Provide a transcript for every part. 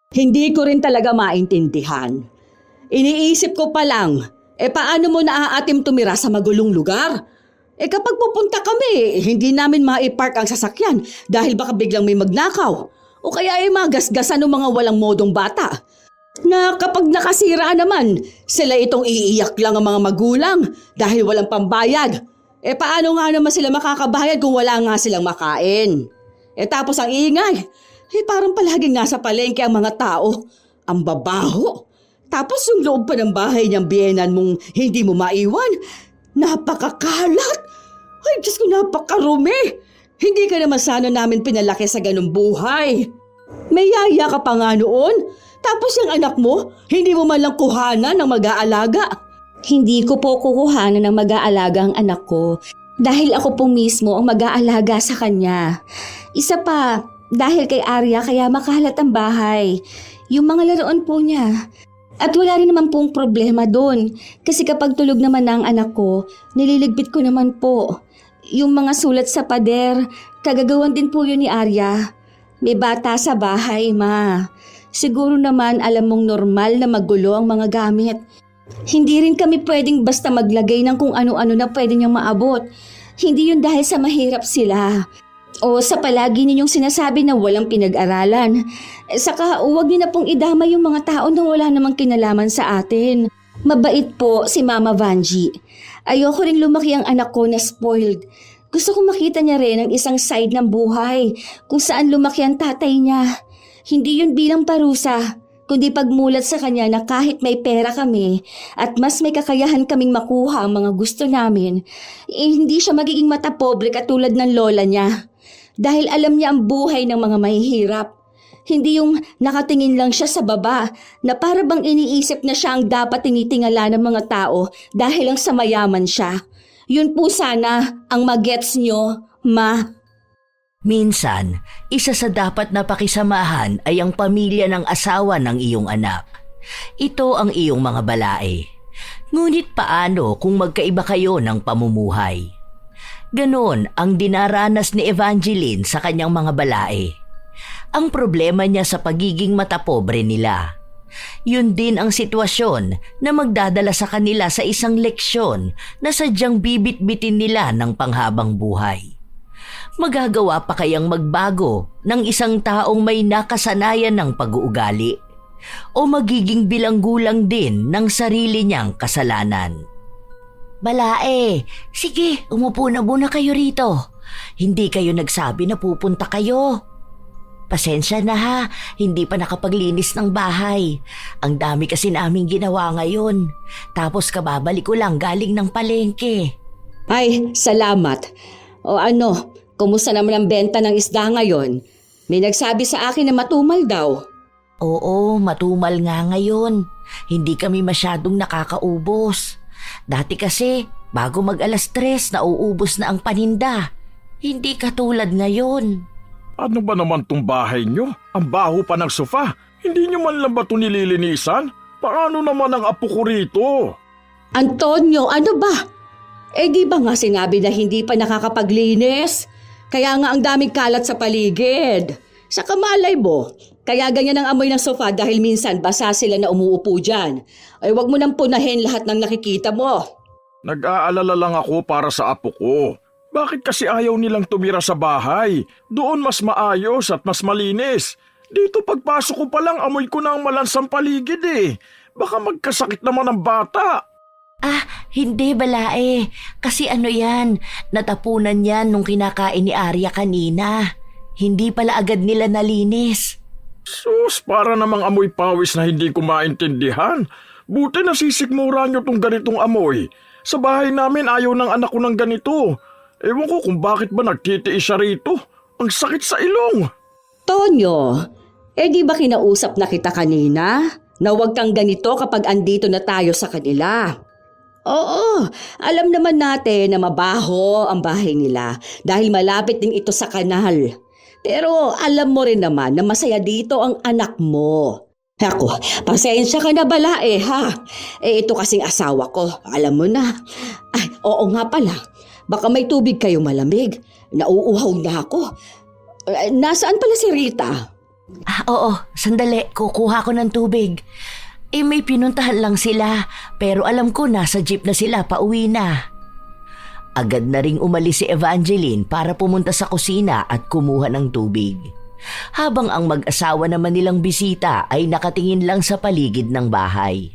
Hindi ko rin talaga maintindihan. Iniisip ko pa lang, paano mo naaatim tumira sa magulong lugar? Kapag pupunta kami, hindi namin maipark ang sasakyan dahil baka biglang may magnakaw. O kaya magasgasan ng mga walang modong bata. Na kapag nakasira naman, sila itong iiyak lang ang mga magulang dahil walang pambayad. Paano nga naman sila makakabayad kung wala nga silang makain? Tapos ang ingay, parang palaging nasa palengke ang mga tao. Ang babaho. Tapos yung loob pa ng bahay niyang biyenan mong hindi mo maiwan. Napakakalat. Ay, Diyos ko, napakarumi. Hindi ka naman sana namin pinalaki sa ganung buhay. May yaya ka pa nga noon. Tapos yung anak mo, hindi mo man lang kuhanan ng mag-aalaga. Hindi ko po kukuhanan ng mag-aalaga ang anak ko dahil ako po mismo ang mag-aalaga sa kanya. Isa pa, dahil kay Arya kaya makalat ang bahay. Yung mga laruan po niya. At wala rin naman pong problema doon kasi kapag tulog naman na ang anak ko, nililigpit ko naman po. Yung mga sulat sa pader, kagagawan din po yun ni Arya. May bata sa bahay, ma. Siguro naman alam mong normal na magulo ang mga gamit. Hindi rin kami pwedeng basta maglagay ng kung ano-ano na pwede niyang maabot. Hindi yun dahil sa mahirap sila. O sa palagi ninyong sinasabi na walang pinag-aralan. Saka huwag niyo na pong idama yung mga tao na wala namang kinalaman sa atin. Mabait po si Mama Vanji. Ayoko rin lumaki ang anak ko na spoiled. Gusto kong makita niya rin ang isang side ng buhay kung saan lumaki ang tatay niya. Hindi yun bilang parusa, kundi pagmulat sa kanya na kahit may pera kami at mas may kakayahan kaming makuha ang mga gusto namin, hindi siya magiging matapobre katulad ng lola niya. Dahil alam niya ang buhay ng mga mahihirap. Hindi yung nakatingin lang siya sa baba na para bang iniisip na siya ang dapat tinitingala ng mga tao dahil lang sa mayaman siya. Yun po sana ang magets nyo, ma. Minsan, isa sa dapat na pakisamahan ay ang pamilya ng asawa ng iyong anak. Ito ang iyong mga balae. Ngunit paano kung magkaiba kayo ng pamumuhay? Ganon ang dinaranas ni Evangeline sa kanyang mga balae. Ang problema niya sa pagiging matapobre nila. Yun din ang sitwasyon na magdadala sa kanila sa isang leksyon na sadyang bibit-bitin nila ng panghabang buhay. Magagawa pa kayang magbago ng isang taong may nakasanayan ng pag-uugali o magiging bilanggulang din ng sarili niyang kasalanan? Balae, sige, umupo na muna kayo rito. Hindi kayo nagsabi na pupunta kayo. Pasensya na ha, hindi pa nakapaglinis ng bahay. Ang dami kasi naming ginawa ngayon. Tapos kababalik ko lang galing ng palengke. Ay, salamat. O ano, kumusta naman ang benta ng isda ngayon? May nagsabi sa akin na matumal daw. Oo, matumal nga ngayon. Hindi kami masyadong nakakaubos. Dati kasi, bago mag-alas 3, nauubos na ang paninda. Hindi katulad ngayon. Ano ba naman tong bahay nyo? Ang baho pa ng sofa. Hindi nyo man lang ba ito nililinisan? Paano naman ang apo ko rito? Antonio, ano ba? Di ba nga sinabi na hindi pa nakakapaglinis? Kaya nga ang daming kalat sa paligid. Sa kamalay mo, kaya ganyan ang amoy ng sofa dahil minsan basa sila na umuupo dyan. Ay wag mo nang punahin lahat ng nakikita mo. Nag-aalala lang ako para sa apo ko. Bakit kasi ayaw nilang tumira sa bahay? Doon mas maayos at mas malinis. Dito pagpasok ko pa lang amoy ko na ang malansang paligid eh. Baka magkasakit naman ang bata. Hindi balae. Kasi ano yan, natapunan yan nung kinakain ni Arya kanina. Hindi pala agad nila nalinis. Sus, para namang amoy pawis na hindi ko maintindihan. Buti nasisigmura nyo tong ganitong amoy. Sa bahay namin ayaw ng anak ko ng ganito. Ewan ko kung bakit ba nagtitiis siya rito. Ang sakit sa ilong. Tonyo, di ba kinausap na kita kanina? Na huwag kang ganito kapag andito na tayo sa kanila. Oo, alam naman natin na mabaho ang bahay nila dahil malapit din ito sa kanal. Pero alam mo rin naman na masaya dito ang anak mo. Ako, pasensya ka na balae ha. Ito kasing asawa ko, alam mo na. Ay, oo nga pala. Baka may tubig kayong malamig. Nauuhaw na ako. Nasaan pala si Rita? Oo, sandali, kukuha ko ng tubig. May pinuntahan lang sila, pero alam ko nasa jeep na sila pauwi na. Agad na ring umalis si Evangeline para pumunta sa kusina at kumuha ng tubig. Habang ang mag-asawa naman nilang bisita ay nakatingin lang sa paligid ng bahay.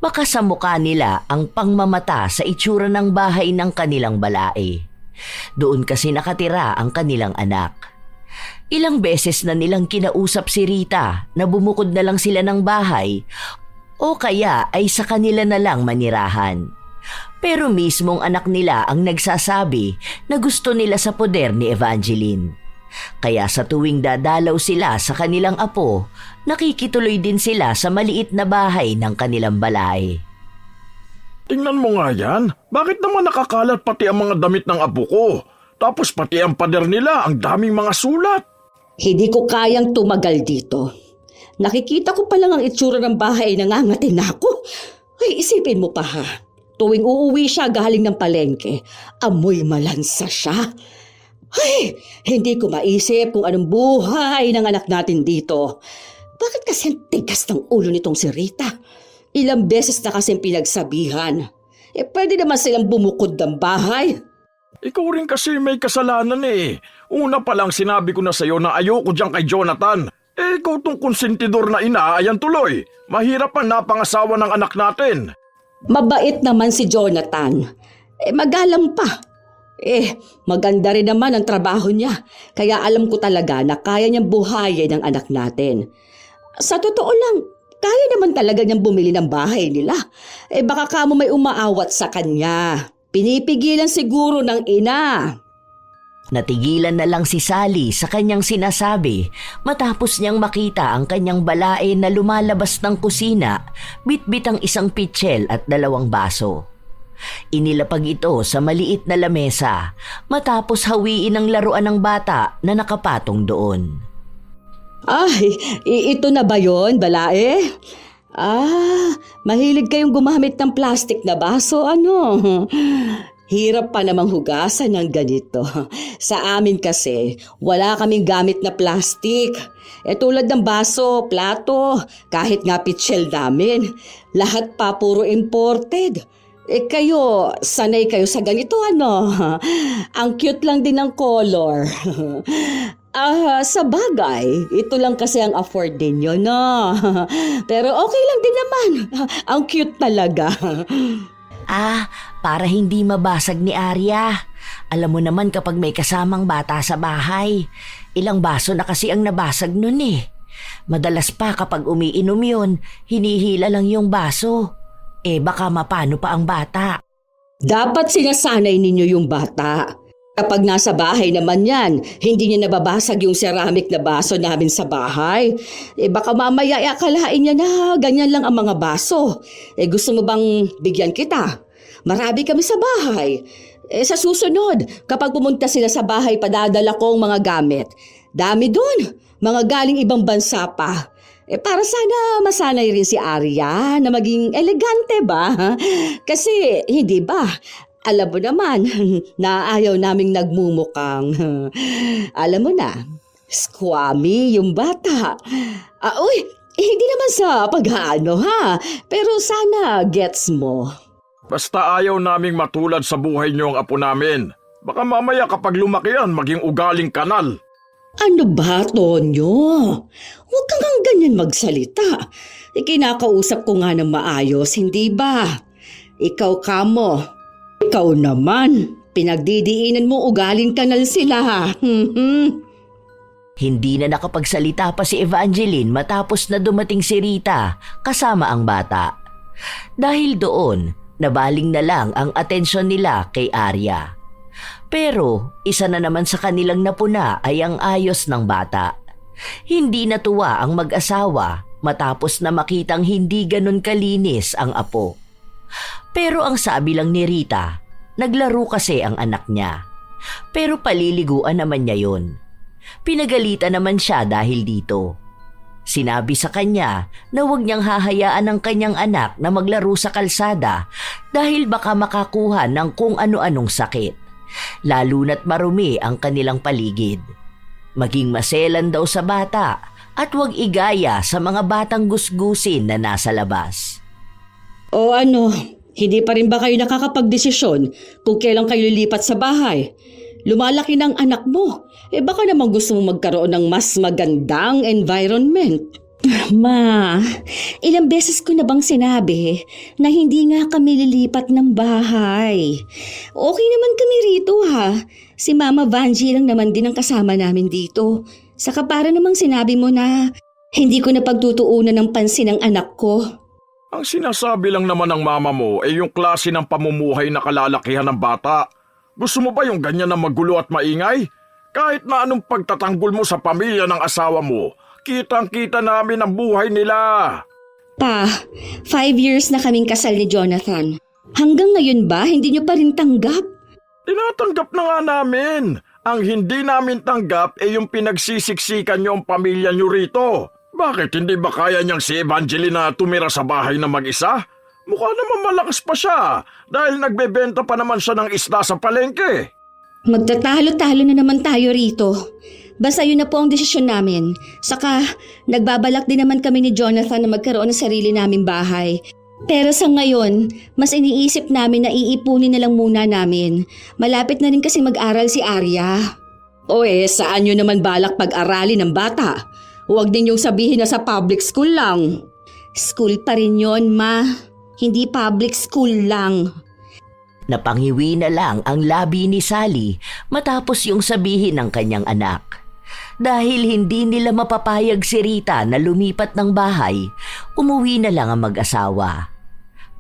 Baka sa mukha nila ang pangmamata sa itsura ng bahay ng kanilang balae. Doon kasi nakatira ang kanilang anak. Ilang beses na nilang kinausap si Rita na bumukod na lang sila ng bahay o kaya ay sa kanila na lang manirahan. Pero mismong anak nila ang nagsasabi na gusto nila sa poder ni Evangeline. Kaya sa tuwing dadalaw sila sa kanilang apo, nakikituloy din sila sa maliit na bahay ng kanilang balay. Tingnan mo nga yan. Bakit naman nakakalat pati ang mga damit ng apo ko? Tapos pati ang pader nila, ang daming mga sulat. Hindi ko kayang tumagal dito. Nakikita ko pa lang ang itsura ng bahay, nangangatin na ako. Ay, isipin mo pa ha. Tuwing uuwi siya galing ng palengke, amoy malansa siya. Ay, hindi ko maisip kung anong buhay ng anak natin dito. Bakit kasi ang tigas ng ulo nitong si Rita? Ilang beses na kasing pinagsabihan. Pwede naman silang bumukod ng bahay. Ikaw rin kasi may kasalanan eh. Una pa lang sinabi ko na sa'yo na ayoko dyan kay Jonathan. Ikaw tong konsentidor na ina, ayan tuloy. Mahirap ang napangasawa ng anak natin. Mabait naman si Jonathan. Magalang pa. Maganda rin naman ang trabaho niya. Kaya alam ko talaga na kaya niyang buhayin ang anak natin. Sa totoo lang, kaya naman talaga niyang bumili ng bahay nila. Baka kamo may umaawat sa kanya. Pinipigilan siguro ng ina. Natigilan na lang si Sally sa kanyang sinasabi matapos niyang makita ang kanyang balae na lumalabas ng kusina, bitbit ang isang pitsil at 2 baso. Inilapag ito sa maliit na lamesa matapos hawiin ang laruan ng bata na nakapatong doon. Ay, ito na ba yon, balae? Mahilig kayong gumamit ng plastic na baso, ano? Hirap pa namang hugasan ng ganito. Sa amin kasi, wala kaming gamit na plastic. Tulad ng baso, plato, kahit nga pitsil namin. Lahat pa puro imported. Kayo, sanay kayo sa ganito, ano? Ang cute lang din ng color. Sa bagay, ito lang kasi ang afford ninyo, no? Pero okay lang din naman. Ang cute talaga. Para hindi mabasag ni Arya. Alam mo naman kapag may kasamang bata sa bahay, ilang baso na kasi ang nabasag nun eh. Madalas pa kapag umiinom yun, hinihila lang yung baso. Baka mapano pa ang bata. Dapat sinasanay ninyo yung bata. Kapag nasa bahay naman yan, hindi niya nababasag yung ceramic na baso namin sa bahay. Baka mamaya akalain niya na ganyan lang ang mga baso. Gusto mo bang bigyan kita? Marami kami sa bahay. Sa susunod, kapag pumunta sila sa bahay, padadala ko ang mga gamit. Dami doon, mga galing ibang bansa pa. Para sana masanay rin si Arya na maging elegante ba? Kasi hindi ba? Alam mo naman na ayaw naming nagmumukhang, alam mo na, squammy yung bata. Hindi naman sa pag-aano ha, pero sana gets mo. Basta ayaw naming matulad sa buhay niyo ang apo namin. Baka mamaya kapag lumaki yan, maging ugaling kanal. Ano ba, Tonyo? Huwag kang ang ganyan magsalita. Kinakausap ko nga ng maayos, hindi ba? Ikaw kamo. Ikaw naman, pinagdidiinan mo ugaling kanal sila. Hindi na nakapagsalita pa si Evangeline matapos na dumating si Rita kasama ang bata. Dahil doon, nabaling na lang ang atensyon nila kay Arya. Pero isa na naman sa kanilang napuna ay ang ayos ng bata. Hindi natuwa ang mag-asawa matapos na makitang hindi ganun kalinis ang apo. Pero ang sabi lang ni Rita, naglaro kasi ang anak niya. Pero paliliguan naman niya yun. Pinagalitan naman siya dahil dito. Sinabi sa kanya na huwag niyang hahayaan ang kanyang anak na maglaro sa kalsada dahil baka makakuha ng kung ano-anong sakit. Lalo na't marumi ang kanilang paligid. Maging maselan daw sa bata at huwag igaya sa mga batang gusgusin na nasa labas. O ano, hindi pa rin ba kayo nakakapagdesisyon kung kailan kayo lilipat sa bahay? Lumalaki ng anak mo. Baka naman gusto mo magkaroon ng mas magandang environment. Ma, ilang beses ko na bang sinabi na hindi nga kami lilipat ng bahay? Okay naman kami rito ha. Si Mama Vanji lang naman din ang kasama namin dito. Saka para namang sinabi mo na hindi ko na pagtutuunan ng pansin ng anak ko. Ang sinasabi lang naman ng mama mo ay yung klase ng pamumuhay na kalalakihan ng bata. Gusto mo ba yung ganyan na magulo at maingay? Kahit na anong pagtatanggol mo sa pamilya ng asawa mo, kitang-kita namin ang buhay nila. Pa, 5 years na kaming kasal ni Jonathan. Hanggang ngayon ba hindi niyo pa rin tanggap? Tinatanggap na nga namin. Ang hindi namin tanggap ay yung pinagsisiksikan niyo ang pamilya niyo rito. Bakit hindi ba kaya niyang si Evangelina tumira sa bahay na mag-isa? Mukha naman malakas pa siya dahil nagbebenta pa naman siya ng isda sa palengke. Magtatalo-talo na naman tayo rito. Basta yun na po ang desisyon namin. Saka, nagbabalak din naman kami ni Jonathan na magkaroon ng sarili naming bahay. Pero sa ngayon, mas iniisip namin na iipunin na lang muna namin. Malapit na rin kasi mag-aral si Arya. O saan nyo naman balak pag-aralin ng bata? Huwag ninyong sabihin na sa public school lang. School pa rin yun, Ma. Hindi public school lang. Napangiwi na lang ang labi ni Sally matapos yung sabihin ng kanyang anak. Dahil hindi nila mapapayag si Rita na lumipat ng bahay, umuwi na lang ang mag-asawa.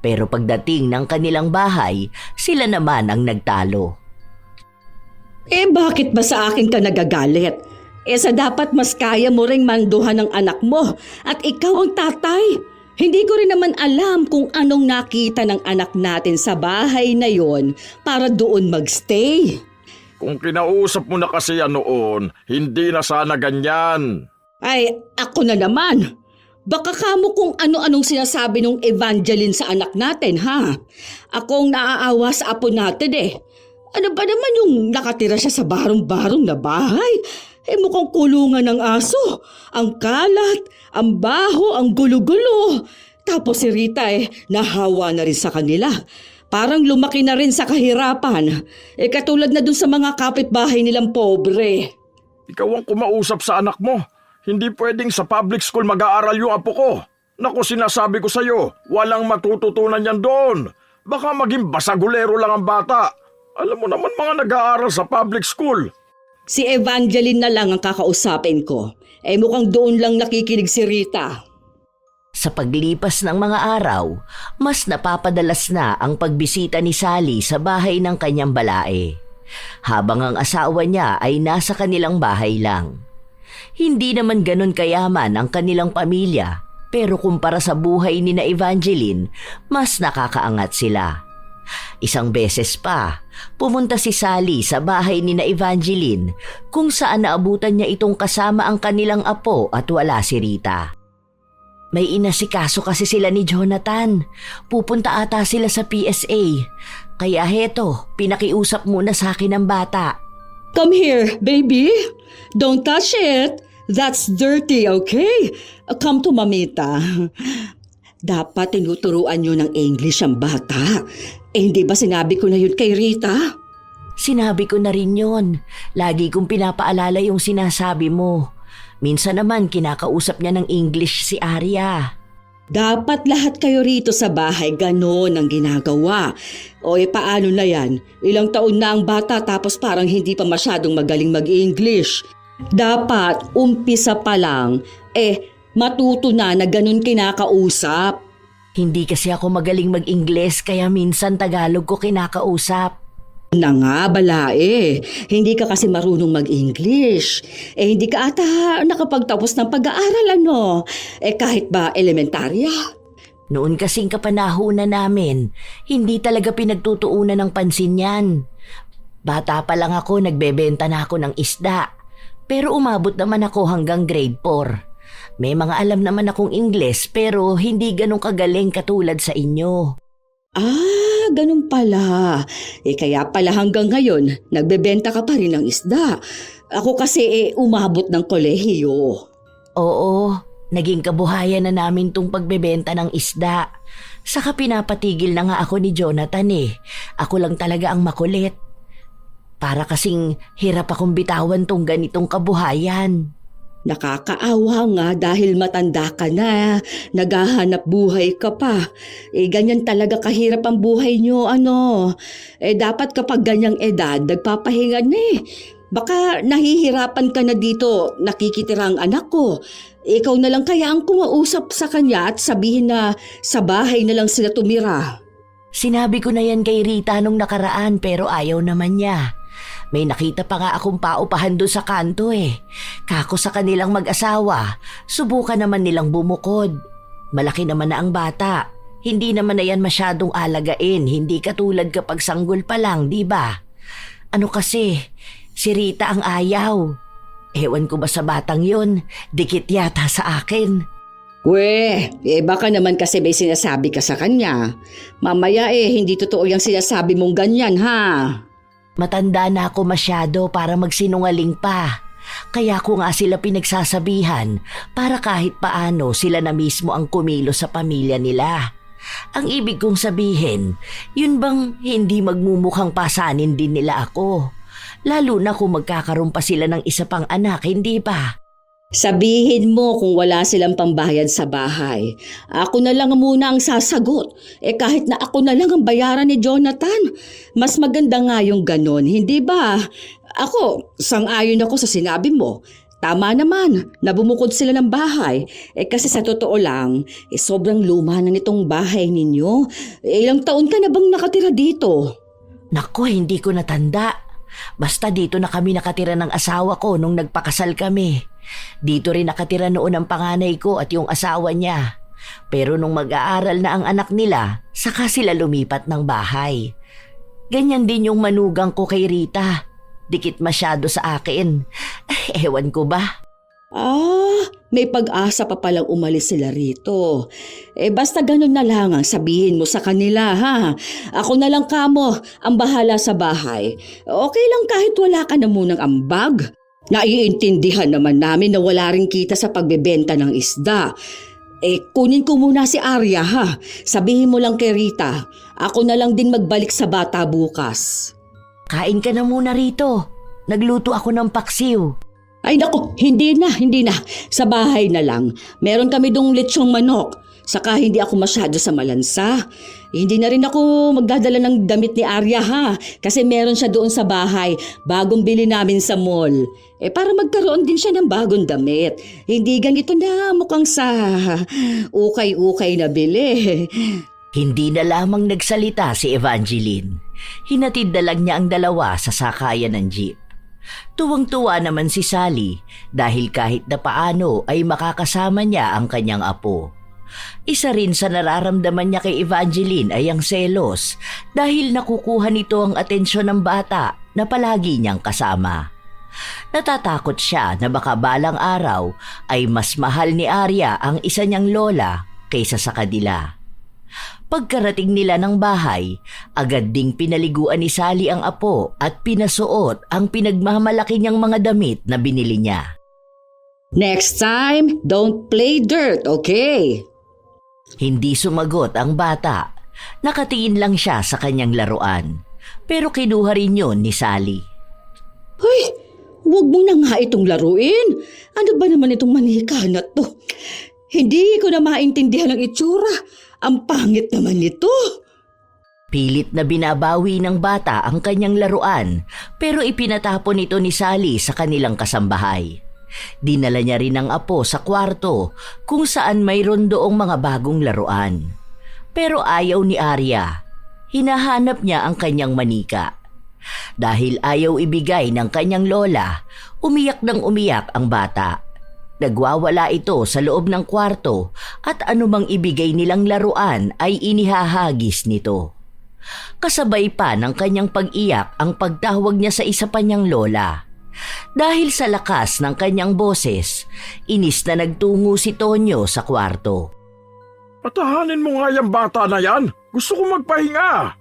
Pero pagdating ng kanilang bahay, sila naman ang nagtalo. Bakit ba sa akin ka nagagalit? Sa dapat mas kaya mo ring manduhan ng anak mo at ikaw ang tatay. Hindi ko rin naman alam kung anong nakita ng anak natin sa bahay na yon para doon magstay. Kung kinausap mo na kasi yan noon, hindi na sana ganyan. Ako na naman. Baka kamo kung ano-anong sinasabi ng Evangeline sa anak natin, ha? Akong naaawa sa apo natin Ano ba naman yung nakatira siya sa barong-barong na bahay? Mukhang kulungan ng aso. Ang kalat, ang baho, ang gulo-gulo. Tapos si Rita nahawa na rin sa kanila. Parang lumaki na rin sa kahirapan. Katulad na dun sa mga kapitbahay nilang pobre. Ikaw ang kumausap sa anak mo. Hindi pwedeng sa public school mag-aaral yung apo ko. Naku, sinasabi ko sa'yo, walang matututunan yan doon. Baka maging basagulero lang ang bata. Alam mo naman mga nag-aaral sa public school. Si Evangeline na lang ang kakausapin ko. Mukhang doon lang nakikinig si Rita. Sa paglipas ng mga araw, mas napapadalas na ang pagbisita ni Sally sa bahay ng kanyang balae. Habang ang asawa niya ay nasa kanilang bahay lang. Hindi naman ganon kayaman ang kanilang pamilya, pero kumpara sa buhay ni na Evangeline, mas nakakaangat sila. Isang beses pa, pumunta si Sally sa bahay ni na Evangeline kung saan naabutan niya itong kasama ang kanilang apo at wala si Rita. May inasikaso kasi sila ni Jonathan. Pupunta ata sila sa PSA. Kaya heto, pinakiusap muna sa akin ng bata. Come here, baby. Don't touch it. That's dirty, okay? Come to mamita. Dapat tinuturuan nyo ng English ang bata. Hindi ba sinabi ko na yun kay Rita? Sinabi ko na rin yun. Lagi kong pinapaalala yung sinasabi mo. Minsan naman kinakausap niya ng English si Arya. Dapat lahat kayo rito sa bahay ganon ang ginagawa. O paano na yan? Ilang taon na ang bata tapos parang hindi pa masyadong magaling mag-English. Dapat umpisa pa lang, matuto na ganon kinakausap. Hindi kasi ako magaling mag-Ingles kaya minsan Tagalog ko kinakausap. Na nga, balae. Hindi ka kasi marunong mag-English. Hindi ka ata nakapagtapos ng pag-aaral, ano? Kahit ba elementarya? Noon kasing kapanahunan namin, hindi talaga pinagtutuunan ng pansin yan. Bata pa lang ako, nagbebenta na ako ng isda. Pero umabot naman ako hanggang grade 4. May mga alam naman akong Ingles pero hindi ganun kagaling katulad sa inyo. Ganun pala. Kaya pala hanggang ngayon, nagbebenta ka pa rin ng isda. Ako kasi umabot ng kolehiyo. Oo, naging kabuhayan na namin tong pagbebenta ng isda. Saka pinapatigil na nga ako ni Jonathan eh. Ako lang talaga ang makulit. Para kasing hirap akong bitawan tong ganitong kabuhayan. Nakakaawa nga dahil matanda ka na, naghahanap buhay ka pa. Ganyan talaga kahirap ang buhay nyo, ano. Dapat kapag ganyang edad, nagpapahinga na eh. Baka nahihirapan ka na dito, nakikitira ang anak ko. Ikaw na lang kaya ang kumausap sa kanya at sabihin na sa bahay na lang sila tumira. Sinabi ko na yan kay Rita nung nakaraan pero ayaw naman niya. May nakita pa nga akong paupahan doon sa kanto eh. Kako sa kanilang mag-asawa, subukan naman nilang bumukod. Malaki naman na ang bata. Hindi naman na yan masyadong alagain, hindi katulad kapag sanggol pa lang, di ba? Ano kasi, si Rita ang ayaw. Ewan ko ba sa batang yun, dikit yata sa akin. Baka naman kasi may sinasabi ka sa kanya. Mamaya hindi totoo yung sinasabi mong ganyan, ha? Matanda na ako masyado para magsinungaling pa. Kaya ko nga sila pinagsasabihan para kahit paano sila na mismo ang kumilo sa pamilya nila. Ang ibig kong sabihin, yun bang hindi magmumukhang pasanin din nila ako? Lalo na kung magkakaroon pa sila ng isa pang anak, hindi ba? Sabihin mo kung wala silang pambayad sa bahay. Ako na lang muna ang sasagot. Kahit na ako na lang ang bayaran ni Jonathan. Mas maganda nga yung ganon, hindi ba? Ako, sang-ayon ako sa sinabi mo. Tama naman na bumukod sila ng bahay. Kasi sa totoo lang, sobrang luma na nitong bahay ninyo. Ilang taon ka na bang nakatira dito? Nako, hindi ko natanda. Basta dito na kami nakatira ng asawa ko nung nagpakasal kami. Dito rin nakatira noon ang panganay ko at yung asawa niya. Pero nung mag-aaral na ang anak nila, saka sila lumipat ng bahay. Ganyan din yung manugang ko kay Rita. Dikit masyado sa akin. Ewan ko ba? May pag-asa pa palang umalis sila rito. Basta ganun na lang ang sabihin mo sa kanila, ha? Ako na lang kamo ang bahala sa bahay. Okay lang kahit wala ka na munang ambag. Naiintindihan naman namin na wala rin kita sa pagbebenta ng isda. Kunin ko muna si Arya, ha? Sabihin mo lang kay Rita, ako na lang din magbalik sa bata bukas. Kain ka na muna rito. Nagluto ako ng paksiw. Ay naku, hindi na. Sa bahay na lang. Meron kami dong lechong manok. Saka hindi ako masyado sa malansa. Hindi na rin ako magdadala ng damit ni Arya, ha? Kasi meron siya doon sa bahay. Bagong bili namin sa mall. Para magkaroon din siya ng bagong damit. Hindi ganito na mukhang sa ukay-ukay na bili. Hindi na lamang nagsalita si Evangeline. Hinatid na lang niya ang dalawa sa sakayan ng jeep. Tuwang-tuwa naman si Sally dahil kahit na paano ay makakasama niya ang kanyang apo. Isa rin sa nararamdaman niya kay Evangeline ay ang selos dahil nakukuha nito ang atensyon ng bata na palagi niyang kasama. Natatakot siya na baka balang araw ay mas mahal ni Arya ang isa niyang lola kaysa sa kanila. Pagkarating nila ng bahay, agad ding pinaliguan ni Sally ang apo at pinasuot ang pinagmamalaki niyang mga damit na binili niya. Next time, don't play dirt, okay? Hindi sumagot ang bata. Nakatingin lang siya sa kanyang laruan. Pero kinuha rin yun ni Sally. Hoy, huwag mo na nga itong laruin. Ano ba naman itong manika na to? Hindi ko na maintindihan ang itsura. Ang pangit naman nito. Pilit na binabawi ng bata ang kanyang laruan pero ipinatapon ito ni Sally sa kanilang kasambahay. Dinala niya rin ang apo sa kwarto kung saan mayroon doong mga bagong laruan. Pero ayaw ni Arya. Hinahanap niya ang kanyang manika. Dahil ayaw ibigay ng kanyang lola, umiyak ng umiyak ang bata. Nagwawala ito sa loob ng kwarto at anumang ibigay nilang laruan ay inihahagis nito. Kasabay pa ng kanyang pag-iyak ang pagtawag niya sa isa pa niyang lola. Dahil sa lakas ng kanyang boses, inis na nagtungo si Tonyo sa kwarto. Patahanin mo nga yung bata na yan. Gusto ko magpahinga.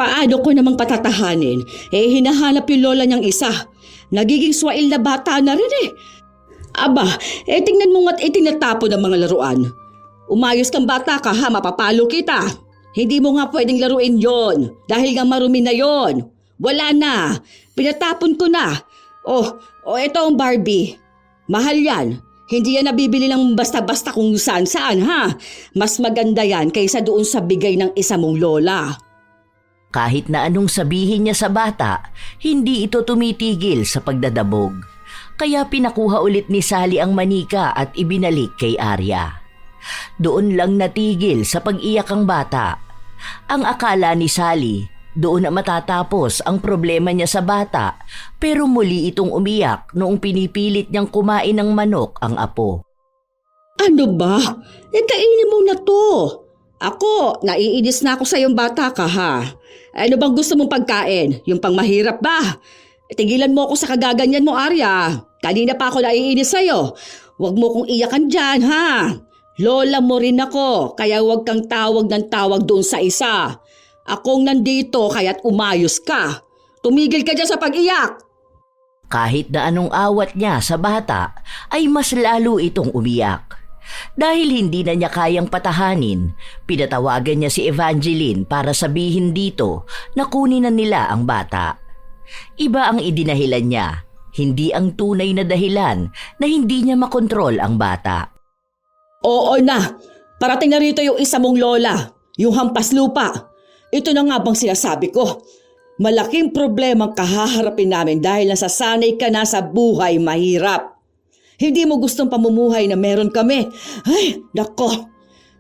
Paano ko namang patatahanin? Hinahanap yung lola niyang isa. Nagiging swail na bata na rin . Aba, tingnan mo nga't itinatapon ng mga laruan. Umayos kang bata ka ha, mapapalo kita. Hindi mo nga pwedeng laruin yon dahil nga marumi na yon. Wala na, pinatapon ko na. Oh, ito ang Barbie. Mahal yan. Hindi yan nabibili lang basta-basta kung saan-saan ha. Mas maganda yan kaysa doon sa bigay ng isa mong lola. Kahit na anong sabihin niya sa bata, hindi ito tumitigil sa pagdadabog. Kaya pinakuha ulit ni Sally ang manika at ibinalik kay Arya. Doon lang natigil sa pag-iyak ang bata. Ang akala ni Sally, doon na matatapos ang problema niya sa bata, pero muli itong umiyak noong pinipilit niyang kumain ng manok ang apo. Ano ba? Kainin mo na to. Ako, naiinis na ako sa iyong bata ka ha. Ano bang gusto mong pagkain? Yung pang mahirap ba? Tigilan mo ako sa kagaganyan mo, Arya. Kanina pa ako naiinis sa'yo. Huwag mo kong iyakan dyan, ha? Lola mo rin ako, kaya huwag kang tawag ng tawag doon sa isa. Akong nandito kaya't umayos ka. Tumigil ka dyan sa pag-iyak. Kahit na anong awat niya sa bata, ay mas lalo itong umiyak. Dahil hindi na niya kayang patahanin, pinatawagan niya si Evangeline para sabihin dito na kunin na nila ang bata. Iba ang idinahilan niya, hindi ang tunay na dahilan na hindi niya makontrol ang bata. Oo na, parating na rito yung isa mong lola, yung hampas lupa. Ito na nga bang sinasabi ko? Malaking problema ang kahaharapin namin dahil nasasanay ka na sa buhay mahirap. Hindi mo gustong pamumuhay na meron kami. Ay, nako.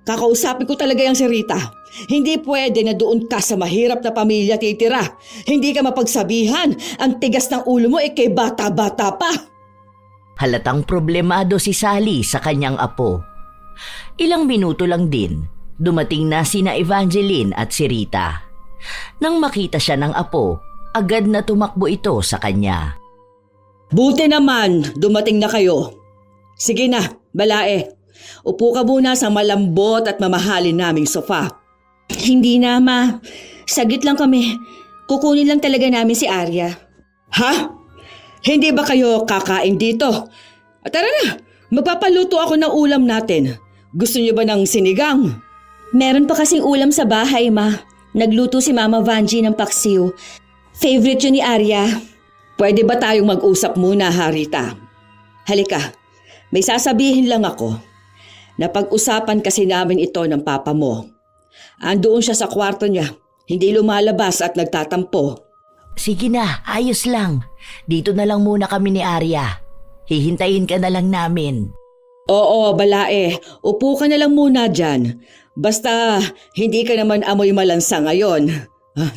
Kakausapin ko talaga yung si Rita. Hindi pwede na doon ka sa mahirap na pamilya titira. Hindi ka mapagsabihan. Ang tigas ng ulo mo kay bata-bata pa. Halatang problemado si Sally sa kanyang apo. Ilang minuto lang din, dumating na sina Evangeline at si Rita. Nang makita siya ng apo, agad na tumakbo ito sa kanya. Buti naman, dumating na kayo. Sige na, Balae. Upo ka muna sa malambot at mamahalin naming sofa. Hindi na, Ma. Saglit lang kami. Kukunin lang talaga namin si Arya. Ha? Hindi ba kayo kakain dito? Tara na, magpapaluto ako ng ulam natin. Gusto niyo ba ng sinigang? Meron pa kasing ulam sa bahay, Ma. Nagluto si Mama Vanji ng paksiw. Favorite yun ni Arya. Pwede ba tayong mag-usap muna, Rita? Halika, may sasabihin lang ako. Napag-usapan kasi namin ito ng papa mo. Andoon siya sa kwarto niya, hindi lumalabas at nagtatampo. Sige na, ayos lang. Dito na lang muna kami ni Arya. Hihintayin ka na lang namin. Oo, Balae, upo ka na lang muna dyan. Basta hindi ka naman amoy malansa ngayon.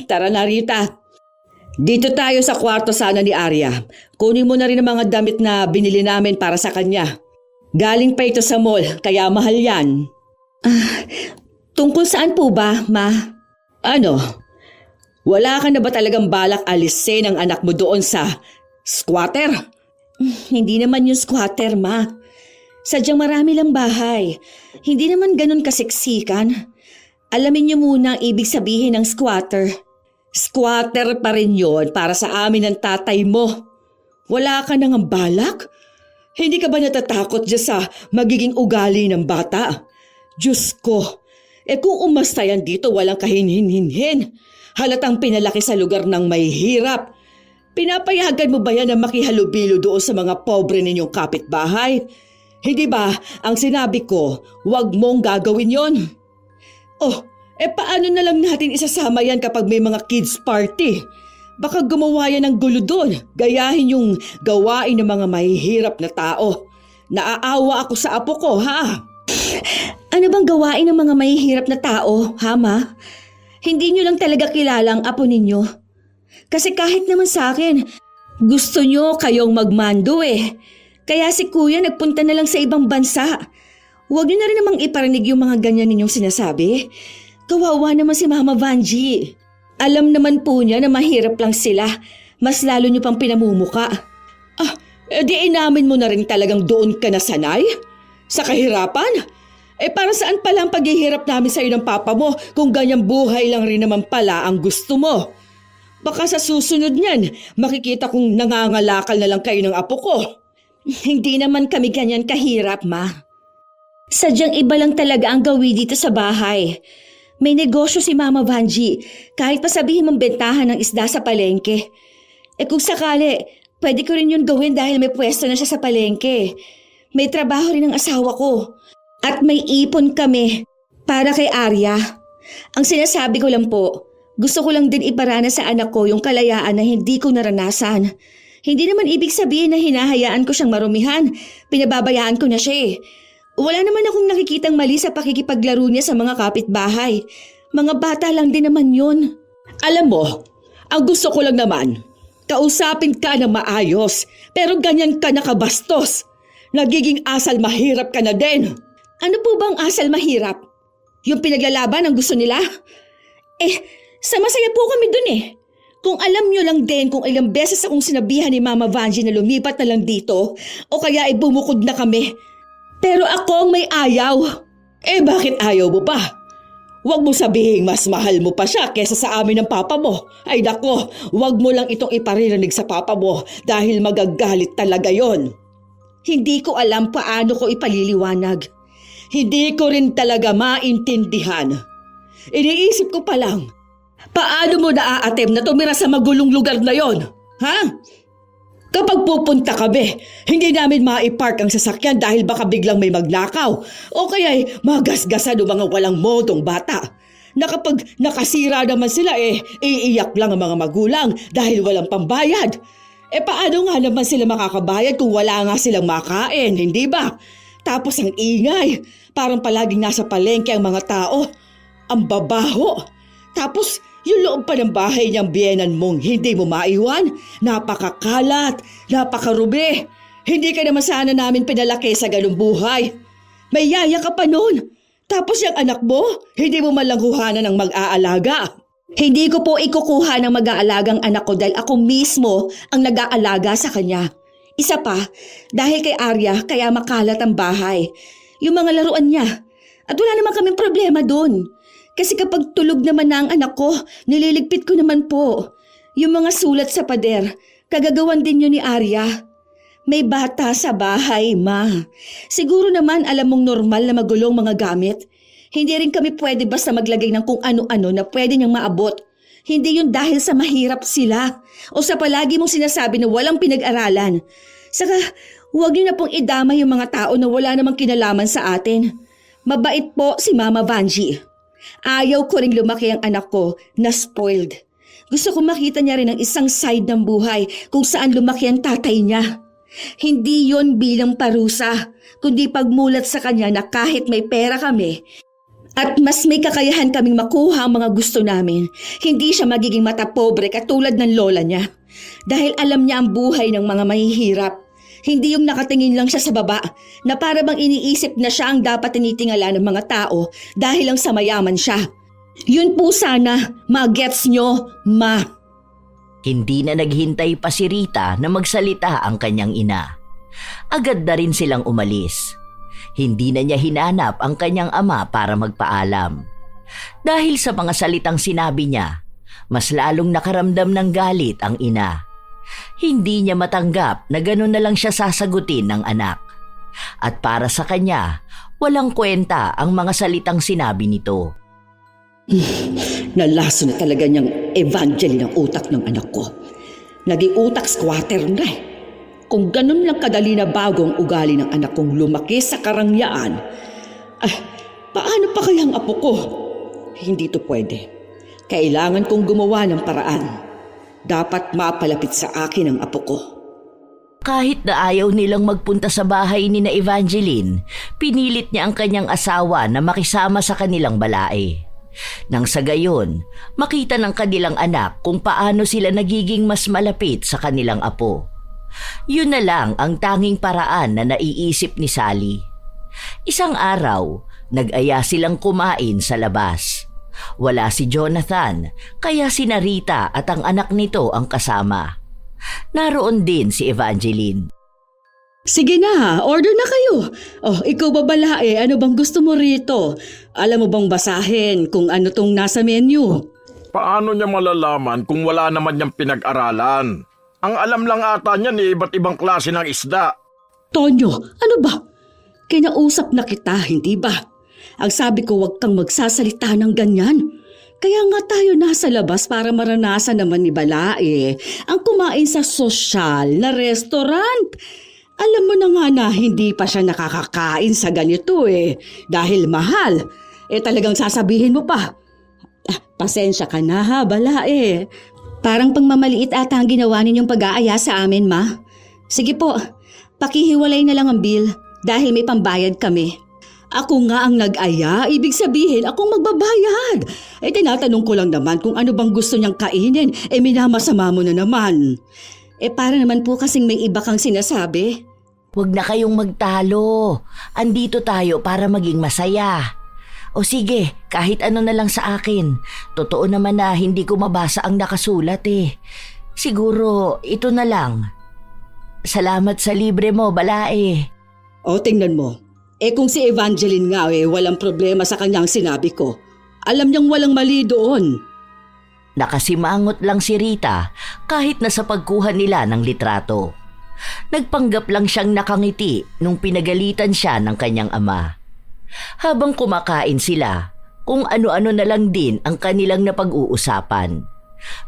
Tara na, Rita. Dito tayo sa kwarto sana ni Arya. Kunin mo na rin ang mga damit na binili namin para sa kanya. Galing pa ito sa mall, kaya mahal yan. Tungkol saan po ba, Ma? Ano? Wala ka na ba talagang balak alisin ang anak mo doon sa squatter? Hindi naman yung squatter, Ma. Sadyang marami lang bahay. Hindi naman ganun kasiksikan. Alamin niyo muna ang ibig sabihin ng squatter. Squatter pa rin yun para sa amin ng tatay mo. Wala ka nang balak? Hindi ka ba natatakot dyan sa magiging ugali ng bata? Diyos ko, kung umasta yan dito walang kahinhin-hinhin. Halatang pinalaki sa lugar ng may hirap. Pinapayagan mo ba yan na makihalubilo doon sa mga pobre ninyong kapitbahay? Hindi ba ang sinabi ko, huwag mong gagawin yon? Oh, paano na lang natin isasama yan kapag may mga kids party? Baka gumawa yan ng gulo doon, gayahin yung gawain ng mga mahihirap na tao. Naaawa ako sa apo ko, ha? Ano bang gawain ng mga mahihirap na tao, ha, Ma? Hindi nyo lang talaga kilala ang apo ninyo. Kasi kahit naman sa akin, gusto nyo kayong magmando eh. Kaya si Kuya nagpunta na lang sa ibang bansa. Huwag nyo na rin namang iparinig yung mga ganyan ninyong sinasabi. Kawawa naman si Mama Vanji. Alam naman po niya na mahirap lang sila. Mas lalo niyo pang pinamumuka. Di inamin mo na rin talagang doon ka nasanay? Sa kahirapan? Para saan pala ang paghihirap namin sa'yo ng papa mo kung ganyang buhay lang rin naman pala ang gusto mo? Baka sa susunod niyan, makikita kong nangangalakal na lang kayo ng apo ko. Hindi naman kami ganyan kahirap, Ma. Sadyang iba lang talaga ang gawi dito sa bahay. May negosyo si Mama Vanji, kahit pa sabihin mong bentahan ng isda sa palengke. Kung sakali, pwede ko rin yun gawin dahil may pwesto na siya sa palengke. May trabaho rin ang asawa ko. At may ipon kami para kay Arya. Ang sinasabi ko lang po, gusto ko lang din iparana sa anak ko yung kalayaan na hindi ko naranasan. Hindi naman ibig sabihin na hinahayaan ko siyang marumihan. Pinababayaan ko na siya eh. Wala naman akong nakikitang mali sa pakikipaglaro niya sa mga kapitbahay. Mga bata lang din naman yun. Alam mo, ang gusto ko lang naman, kausapin ka na maayos, pero ganyan ka nakabastos. Nagiging asal mahirap ka na din. Ano po bang asal mahirap? Yung pinaglalaban ang gusto nila? Sa masaya po kami dun eh. Kung alam nyo lang din kung ilang beses akong sinabihan ni Mama Vanji na lumipat na lang dito o kaya ay bumukod na kami. Pero ako ang may ayaw. Bakit ayaw mo pa? Huwag mo sabihin mas mahal mo pa siya kesa sa amin ng papa mo. Ay nako, huwag mo lang itong iparirinig sa papa mo dahil magagalit talaga yon. Hindi ko alam paano ko ipaliliwanag. Hindi ko rin talaga maintindihan. Iniisip ko pa lang, paano mo naaatim na tumira sa magulong lugar na yon? Ha? Kapag pupunta kami, hindi namin maipark ang sasakyan dahil baka biglang may magnakaw o kaya'y magasgasan ng mga walang modong bata. Na kapag nakasira naman sila iiyak lang ang mga magulang dahil walang pambayad. Paano nga naman sila makakabayad kung wala nga silang makain, hindi ba? Tapos ang ingay, parang palaging nasa palengke ang mga tao. Ang babaho. Tapos yung loob pa ng bahay niyang biyenan mong hindi mo maiwan. Napakakalat, napakarumi. Hindi ka naman sana namin pinalaki sa ganung buhay. May yaya ka pa noon. Tapos yung anak mo, hindi mo man lang huhanan ng mag-aalaga. Hindi ko po ikukuha ng mag-aalagang anak ko dahil ako mismo ang nag-aalaga sa kanya. Isa pa, dahil kay Arya kaya makalat ang bahay. Yung mga laruan niya. At wala naman kaming problema doon. Kasi kapag tulog naman na ang anak ko, nililigpit ko naman po. Yung mga sulat sa pader, kagagawan din yun ni Arya. May bata sa bahay, Ma. Siguro naman alam mong normal na magulong mga gamit. Hindi rin kami pwede basta maglagay ng kung ano-ano na pwede niyang maabot. Hindi yun dahil sa mahirap sila o sa palagi mong sinasabi na walang pinag-aralan. Saka, huwag niyo na pong idama yung mga tao na wala namang kinalaman sa atin. Mabait po si Mama Vanji. Ayaw ko ring lumaki ang anak ko na spoiled. Gusto ko makita niya rin ang isang side ng buhay kung saan lumaki ang tatay niya. Hindi yon bilang parusa, kundi pagmulat sa kanya na kahit may pera kami, at mas may kakayahan kaming makuha ang mga gusto namin, hindi siya magiging matapobre katulad ng lola niya. Dahil alam niya ang buhay ng mga mahihirap. Hindi yung nakatingin lang siya sa baba na para bang iniisip na siya ang dapat tinitingala ng mga tao dahil lang sa mayaman siya. Yun po sana, ma-gets nyo, Ma. Hindi na naghintay pa si Rita na magsalita ang kanyang ina. Agad na rin silang umalis. Hindi na niya hinanap ang kanyang ama para magpaalam. Dahil sa mga salitang sinabi niya, mas lalong nakaramdam ng galit ang ina. Hindi niya matanggap na gano'n na lang siya sasagutin ng anak. At para sa kanya, walang kwenta ang mga salitang sinabi nito. Nalaso na talaga niyang Evangeline ang utak ng anak ko. Naging utak squatter na eh. Kung ganun lang kadali na bago ang ugali ng anak kong lumaki sa karangyaan, paano pa kaya ang apo ko? Hindi to pwede. Kailangan kong gumawa ng paraan. Dapat mapalapit sa akin ang apo ko. Kahit na ayaw nilang magpunta sa bahay ni na Evangeline, pinilit niya ang kanyang asawa na makisama sa kanilang balae. Nang sa gayon, makita ng kanilang anak kung paano sila nagiging mas malapit sa kanilang apo. Yun na lang ang tanging paraan na naiisip ni Sally. Isang araw, nag-aya silang kumain sa labas. Wala si Jonathan, kaya si Rita at ang anak nito ang kasama. Naroon din si Evangeline. Sige na, order na kayo. Ikaw babalae, ano bang gusto mo rito? Alam mo bang basahin kung ano tong nasa menu? Paano niya malalaman kung wala naman niyang pinag-aralan? Ang alam lang ata niya ni iba't ibang klase ng isda. Tonyo, ano ba? Kinausap na kita, hindi ba? Ang sabi ko, huwag kang magsasalita ng ganyan. Kaya nga tayo nasa labas para maranasan naman ni Balae ang kumain sa sosyal na restaurant. Alam mo na nga na hindi pa siya nakakakain sa ganito dahil mahal. Talagang sasabihin mo pa. Pasensya ka na ha, Balae. Parang pangmamaliit ata ang ginawa ninyong pag-aaya sa amin, Ma. Sige po, pakihiwalay na lang ang bill dahil may pambayad kami. Ako nga ang nag-aya, ibig sabihin akong magbabayad. Tinatanong ko lang naman kung ano bang gusto niyang kainin, minamasama mo na naman. Para naman po kasing may iba kang sinasabi. Huwag na kayong magtalo. Andito tayo para maging masaya. O sige, kahit ano na lang sa akin. Totoo naman na hindi ko mabasa ang nakasulat Siguro ito na lang. Salamat sa libre mo, Balae. O tingnan mo. Kung si Evangeline nga walang problema sa kanyang sinabi ko. Alam niyang walang mali doon. Nakasimangot lang si Rita kahit na sa pagkuha nila ng litrato. Nagpanggap lang siyang nakangiti nung pinagalitan siya ng kanyang ama. Habang kumakain sila, kung ano-ano na lang din ang kanilang napag-uusapan.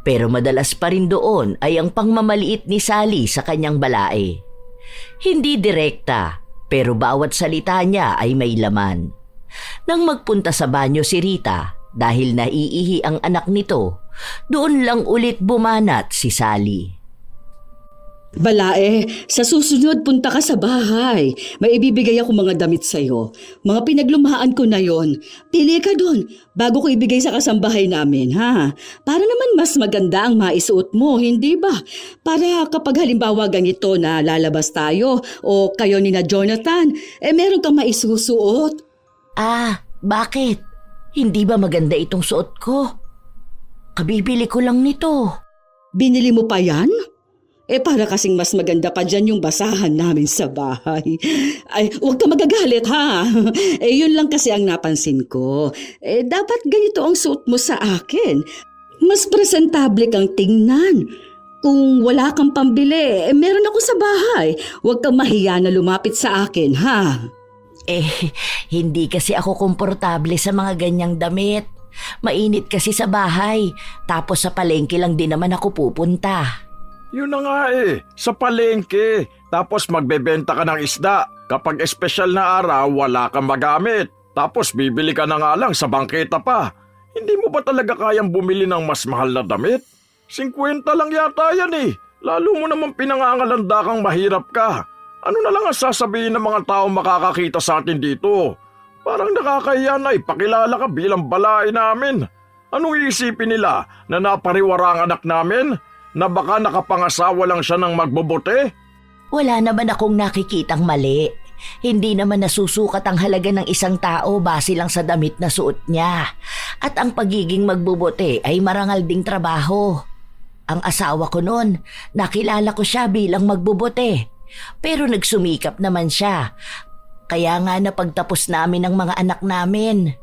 Pero madalas pa rin doon ay ang pangmamaliit ni Sally sa kanyang Balae. Hindi direkta, pero bawat salita niya ay may laman. Nang magpunta sa banyo si Rita dahil naiihi ang anak nito, doon lang ulit bumanat si Sally. Balae, sa susunod punta ka sa bahay. May ibibigay ako mga damit sa'yo. Mga pinaglumaan ko na yon. Pili ka doon bago ko ibigay sa kasambahay namin, ha? Para naman mas maganda ang maisuot mo, hindi ba? Para kapag halimbawa ganito na lalabas tayo o kayo ni na Jonathan, meron kang maisusuot. Bakit? Hindi ba maganda itong suot ko? Kabibili ko lang nito. Binili mo pa yan? Para kasing mas maganda pa dyan yung basahan namin sa bahay. Huwag ka magagalit ha. Yun lang kasi ang napansin ko. Dapat ganito ang suot mo sa akin. Mas presentable kang tingnan. Kung wala kang pambili, meron ako sa bahay. Huwag kang mahiya na lumapit sa akin ha. Hindi kasi ako komportable sa mga ganyang damit. Mainit kasi sa bahay. Tapos sa palengke lang din naman ako pupunta. Yun na nga sa palengke. Tapos magbebenta ka ng isda. Kapag espesyal na araw, wala kang magamit. Tapos bibili ka na nga lang sa bangketa pa. Hindi mo ba talaga kayang bumili ng mas mahal na damit? 50 lang yata yan Lalo mo naman pinangangalanda kang mahirap ka. Ano na lang ang sasabihin ng mga tao makakakita sa atin dito? Parang nakakahiya na ipakilala ka bilang Balae namin. Anong iisipin nila na napariwara ang anak namin? Na baka nakapangasawa lang siya ng magbobote? Wala naman akong nakikitang mali. Hindi naman nasusukat ang halaga ng isang tao base lang sa damit na suot niya. At ang pagiging magbobote ay marangal ding trabaho. Ang asawa ko noon, nakilala ko siya bilang magbobote. Pero nagsumikap naman siya. Kaya nga napagtapos namin ang mga anak namin.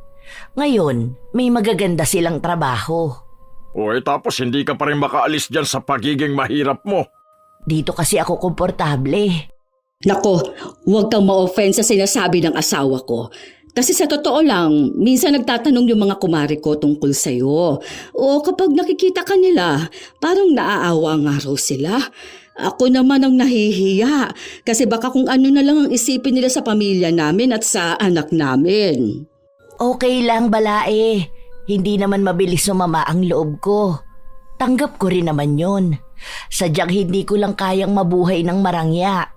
Ngayon, may magaganda silang trabaho. Tapos hindi ka pa rin makaalis dyan sa pagiging mahirap mo. Dito kasi ako komportable. Nako, huwag kang ma-offend sa sinasabi ng asawa ko. Kasi sa totoo lang, minsan nagtatanong yung mga kumare ko tungkol sa'yo. O kapag nakikita ka nila, parang naaawa nga raw sila. Ako naman ang nahihiya kasi baka kung ano na lang ang isipin nila sa pamilya namin at sa anak namin. Okay lang, Balae. Hindi naman mabilis sumama ang loob ko. Tanggap ko rin naman yun. Sadyang hindi ko lang kayang mabuhay ng marangya.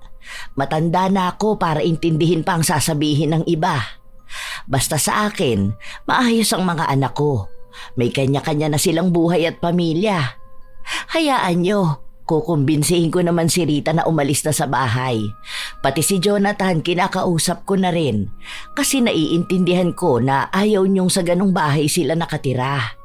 Matanda na ako para intindihin pa ang sasabihin ng iba. Basta sa akin, maayos ang mga anak ko. May kanya-kanya na silang buhay at pamilya. Hayaan nyo, kukumbinsihin ko naman si Rita na umalis na sa bahay. Pati si Jonathan kinakausap ko na rin. Kasi naiintindihan ko na ayaw niyong sa ganong bahay sila nakatira.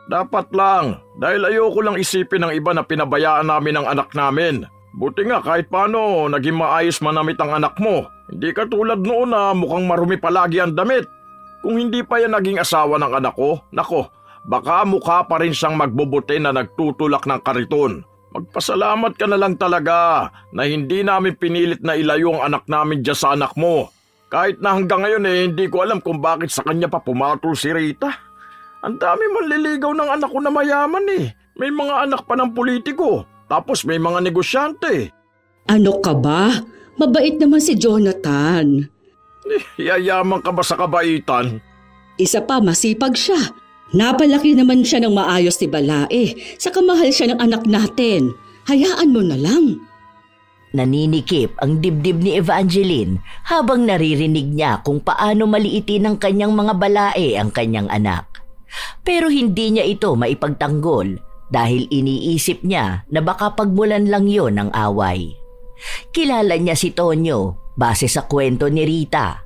Dapat lang, dahil ayoko lang isipin ng iba na pinabayaan namin ang anak namin. Buti nga kahit paano, naging maayos manamit ang anak mo. Hindi katulad noon na mukhang marumi palagi ang damit. Kung hindi pa yan naging asawa ng anak ko, nako, baka mukha pa rin siyang magbobote na nagtutulak ng kariton. Magpasalamat ka na lang talaga na hindi namin pinilit na ilayo ang anak namin dyan sa anak mo. Kahit na hanggang ngayon hindi ko alam kung bakit sa kanya pa pumatol si Rita. Ang dami manliligaw ng anak ko na mayaman May mga anak pa ng politiko, tapos may mga negosyante. Ano ka ba? Mabait naman si Jonathan. Yayaman ka ba sa kabaitan? Isa pa, masipag siya. Napalaki naman siya ng maayos ni Balae. Saka mahal siya ng anak natin. Hayaan mo na lang. Naninikip ang dibdib ni Evangeline habang naririnig niya kung paano maliitin ng kanyang mga balae ang kanyang anak. Pero hindi niya ito maipagtanggol dahil iniisip niya na baka pagmulan lang yon ng away. Kilala niya si Tonyo base sa kwento ni Rita.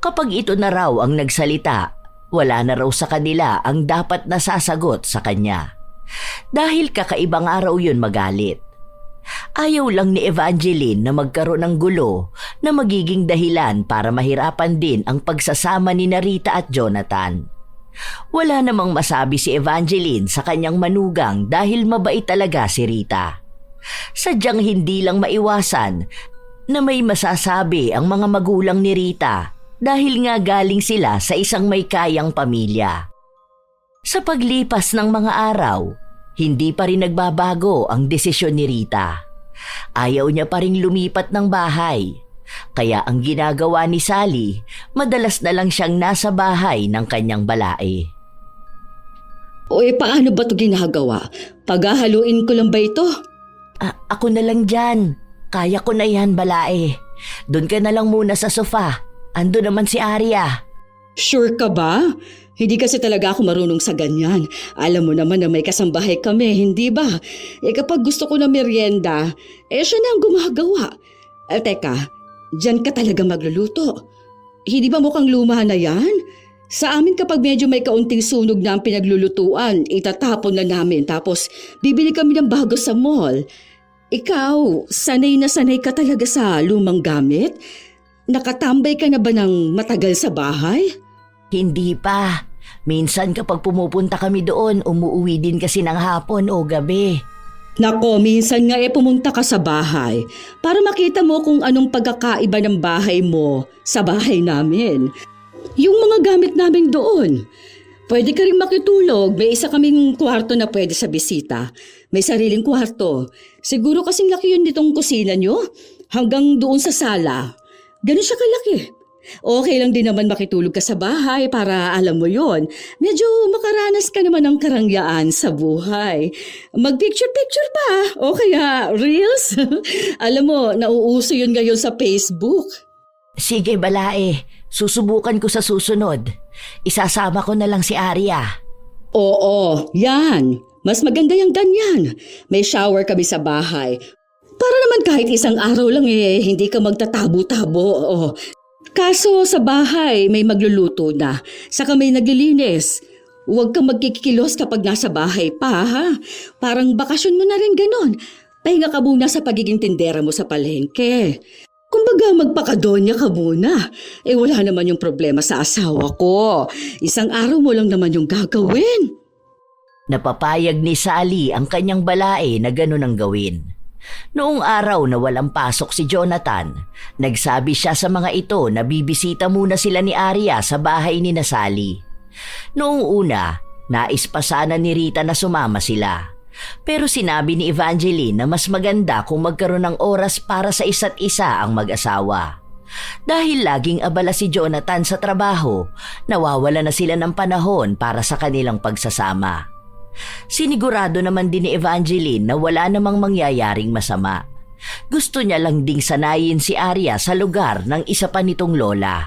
Kapag ito na raw ang nagsalita, wala na raw sa kanila ang dapat nasasagot sa kanya. Dahil kakaibang araw yun magalit. Ayaw lang ni Evangeline na magkaroon ng gulo na magiging dahilan para mahirapan din ang pagsasama ni Rita at Jonathan. Wala namang masabi si Evangeline sa kanyang manugang dahil mabait talaga si Rita. Sadyang hindi lang maiwasan na may masasabi ang mga magulang ni Rita dahil nga galing sila sa isang may kayang pamilya. Sa paglipas ng mga araw, hindi pa rin nagbabago ang desisyon ni Rita. Ayaw niya pa rin lumipat ng bahay. Kaya ang ginagawa ni Sally, madalas na lang siyang nasa bahay ng kanyang balae. Paano ba ito ginagawa? Paghahaluin ko lang ba ito? Ako na lang dyan. Kaya ko na yan, balae. Doon ka na lang muna sa sofa. Ando naman si Arya. Sure ka ba? Hindi kasi talaga ako marunong sa ganyan. Alam mo naman na may kasambahay kami, hindi ba? Kapag gusto ko na merienda, siya na ang gumagawa. Teka, dyan ka talaga magluluto. Hindi ba mukhang luma na yan? Sa amin kapag medyo may kaunting sunog na ang pinaglulutuan, itatapon na namin tapos bibili kami ng bago sa mall. Ikaw, sanay na sanay ka talaga sa lumang gamit? Nakatambay ka na ba ng matagal sa bahay? Hindi pa. Minsan kapag pumupunta kami doon, umuwi din kasi ng hapon o gabi. Nako, minsan nga pumunta ka sa bahay para makita mo kung anong pagkakaiba ng bahay mo sa bahay namin. Yung mga gamit namin doon. Pwede ka rin makitulog. May isa kaming kwarto na pwede sa bisita. May sariling kwarto. Siguro kasing laki yun nitong kusina nyo. Hanggang doon sa sala. Ganun siya kalaki. Okay lang din naman makitulog ka sa bahay para alam mo yon. Medyo makaranas ka naman ng karangyaan sa buhay. Mag-picture-picture pa o kaya reels. Alam mo, nauuso yun ngayon sa Facebook. Sige, balae. Susubukan ko sa susunod. Isasama ko na lang si Arya. Oo, yan. Mas maganda yung ganyan. May shower kami sa bahay. Para naman kahit isang araw lang hindi ka magtatabo-tabo. Kaso sa bahay may magluluto na, saka may naglilinis. Huwag kang magkikilos kapag nasa bahay pa, ha? Parang bakasyon mo na rin ganon. Pahinga ka muna sa pagiging tindera mo sa palengke. Kumbaga magpakadonya ka muna. Wala naman yung problema sa asawa ko. Isang araw mo lang naman yung gagawin. Napapayag ni Sally ang kanyang balae na gano'n ang gawin. Noong araw na walang pasok si Jonathan, nagsabi siya sa mga ito na bibisita muna sila ni Arya sa bahay ni Sally. Noong una, nais pa sana ni Rita na sumama sila. Pero sinabi ni Evangeline na mas maganda kung magkaroon ng oras para sa isa't isa ang mag-asawa. Dahil laging abala si Jonathan sa trabaho, nawawala na sila ng panahon para sa kanilang pagsasama. Sinigurado naman din ni Evangeline na wala namang mangyayaring masama. Gusto niya lang ding sanayin si Arya sa lugar ng isa pa nitong lola.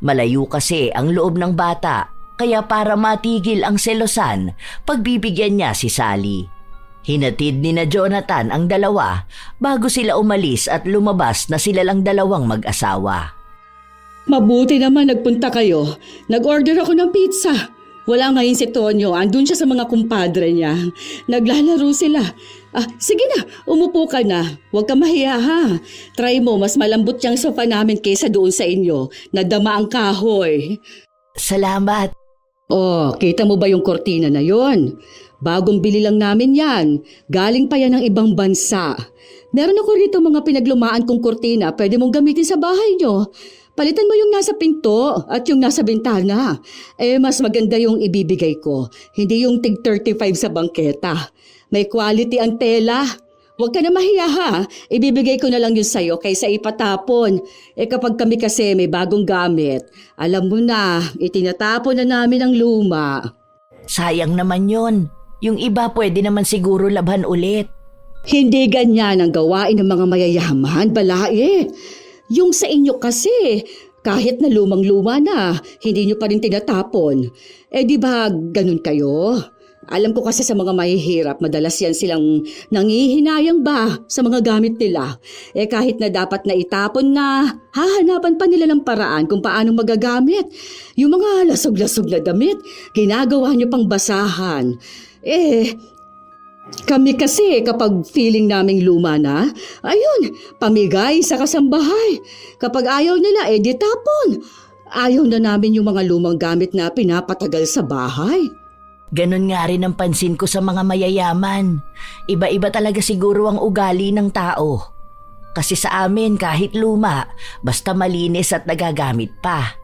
Malayo kasi ang loob ng bata, kaya para matigil ang selosan, pagbibigyan niya si Sally. Hinatid ni na Jonathan ang dalawa bago sila umalis at lumabas na sila lang dalawang mag-asawa. Mabuti naman nagpunta kayo. Nag-order ako ng pizza. Wala ngayon si Tonyo. Andun siya sa mga kumpadre niya. Naglalaro sila. Sige na, umupo ka na. Huwag ka mahiya ha. Try mo, mas malambot yung sofa namin kaysa doon sa inyo. Nadama ang kahoy. Salamat. Oh, kita mo ba yung kortina na yon? Bagong bili lang namin yan. Galing pa yan ng ibang bansa. Meron ako rito mga pinaglumaan kong kortina. Pwede mong gamitin sa bahay nyo. Palitan mo yung nasa pinto at yung nasa bintana. Mas maganda yung ibibigay ko. Hindi yung tig 35 sa bangketa. May quality ang tela. Huwag ka na mahiya ha. Ibibigay ko na lang yun sa'yo kaysa ipatapon. Kapag kami kasi may bagong gamit, alam mo na, itinatapon na namin ang luma. Sayang naman yon. Yung iba pwede naman siguro labhan ulit. Hindi ganyan ang gawain ng mga mayayaman, balae. Yung sa inyo kasi, kahit na lumang-luma na, hindi nyo pa rin tinatapon. Di ba ganun kayo? Alam ko kasi sa mga mahihirap, madalas yan silang nangihinayang ba sa mga gamit nila. Kahit na dapat na itapon na, hahanapan pa nila ng paraan kung paano magagamit. Yung mga lasog-lasog na damit, ginagawa nyo pang basahan. Kami kasi kapag feeling naming luma na, ayun, pamigay sa kasambahay. Kapag ayaw nila, di tapon. Ayaw na namin yung mga lumang gamit na pinapatagal sa bahay. Ganon nga rin ang pansin ko sa mga mayayaman. Iba-iba talaga siguro ang ugali ng tao. Kasi sa amin kahit luma, basta malinis at nagagamit pa.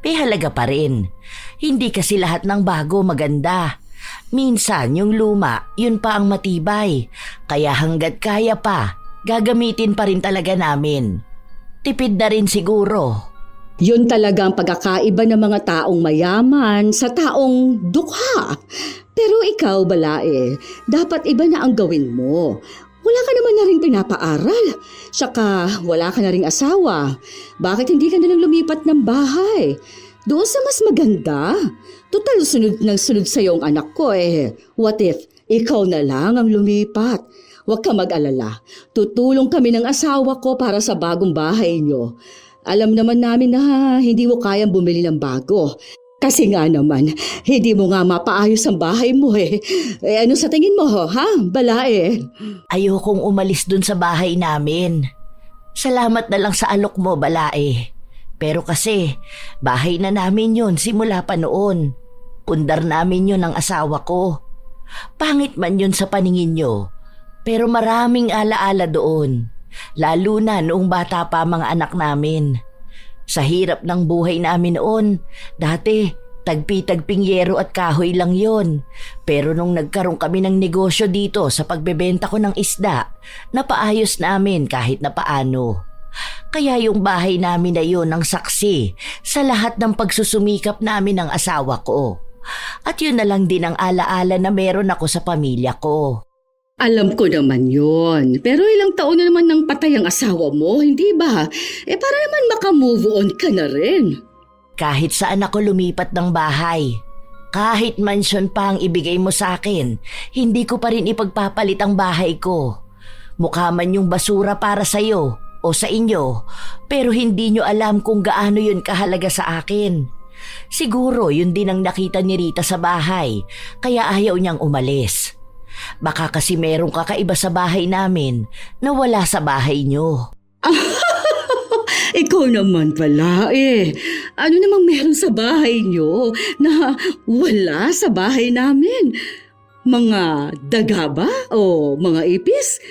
May halaga pa rin. Hindi kasi lahat ng bago maganda. Minsan yung luma, yun pa ang matibay. Kaya hanggat kaya pa, gagamitin pa rin talaga namin. Tipid na rin siguro. Yun talaga ang pagkakaiba ng mga taong mayaman sa taong dukha. Pero ikaw, balae, dapat iba na ang gawin mo. Wala ka naman na rin pinapaaral. Tsaka wala ka na ring asawa. Bakit hindi ka nalang lumipat ng bahay? Doon sa mas maganda. Total sunod ng sunod sa ang anak ko What if ikaw na lang ang lumipat? Huwag ka mag-alala. Tutulong kami ng asawa ko para sa bagong bahay nyo. Alam naman namin na hindi mo kayang bumili ng bago. Kasi nga naman, hindi mo nga mapaayos ang bahay mo ano sa tingin mo ha, balae? Ayokong umalis dun sa bahay namin. Salamat na lang sa alok mo, balae. Pero kasi, bahay na namin yun simula pa noon. Pundar namin yun ng asawa ko. Pangit man yun sa paningin nyo, pero maraming alaala doon. Lalo na noong bata pa mga anak namin. Sa hirap ng buhay namin noon, dati tagpi-tagping yero at kahoy lang yon. Pero nung nagkaroon kami ng negosyo dito sa pagbebenta ko ng isda, napaayos namin kahit na paano. Kaya yung bahay namin na yun ang saksi sa lahat ng pagsusumikap namin ng asawa ko. At yun na lang din ang alaala na meron ako sa pamilya ko. Alam ko naman yon. Pero ilang taon na naman nang patay ang asawa mo, hindi ba? Para naman makamove on ka na rin. Kahit saan ako lumipat ng bahay, kahit mansyon pa ang ibigay mo sa akin, hindi ko pa rin ipagpapalit ang bahay ko. Mukha man yung basura para sa'yo o sa inyo, pero hindi nyo alam kung gaano yun kahalaga sa akin. Siguro yun din ang nakita ni Rita sa bahay, kaya ayaw niyang umalis. Baka kasi merong kakaiba sa bahay namin na wala sa bahay nyo. Ikaw naman pala Ano namang meron sa bahay nyo na wala sa bahay namin? Mga daga ba o mga ipis?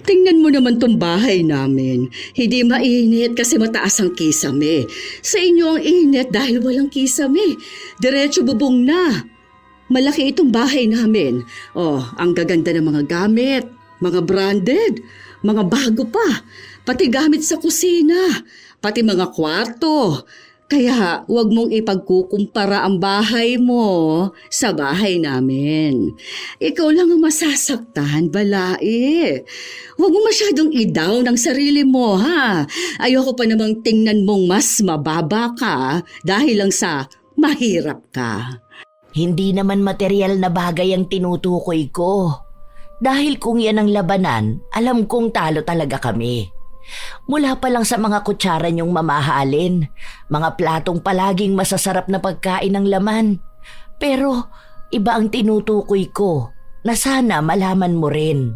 Tingnan mo naman tong bahay namin. Hindi mainit kasi mataas ang kisame. Sa inyo ang init dahil walang kisame. Diretso bubong na. Malaki itong bahay namin. Ang gaganda ng mga gamit, mga branded, mga bago pa, pati gamit sa kusina, pati mga kwarto. Kaya huwag mong ipagkukumpara ang bahay mo sa bahay namin. Ikaw lang ang masasaktan, balae. Huwag mo masyadong i-down ang sarili mo, ha? Ayoko pa namang tingnan mong mas mababa ka dahil lang sa mahirap ka. Hindi naman material na bagay ang tinutukoy ko. Dahil kung yan ang labanan, alam kong talo talaga kami. Mula pa lang sa mga kutsara niyong mamahalin, mga platong palaging masasarap na pagkain ng laman. Pero iba ang tinutukoy ko na sana malaman mo rin.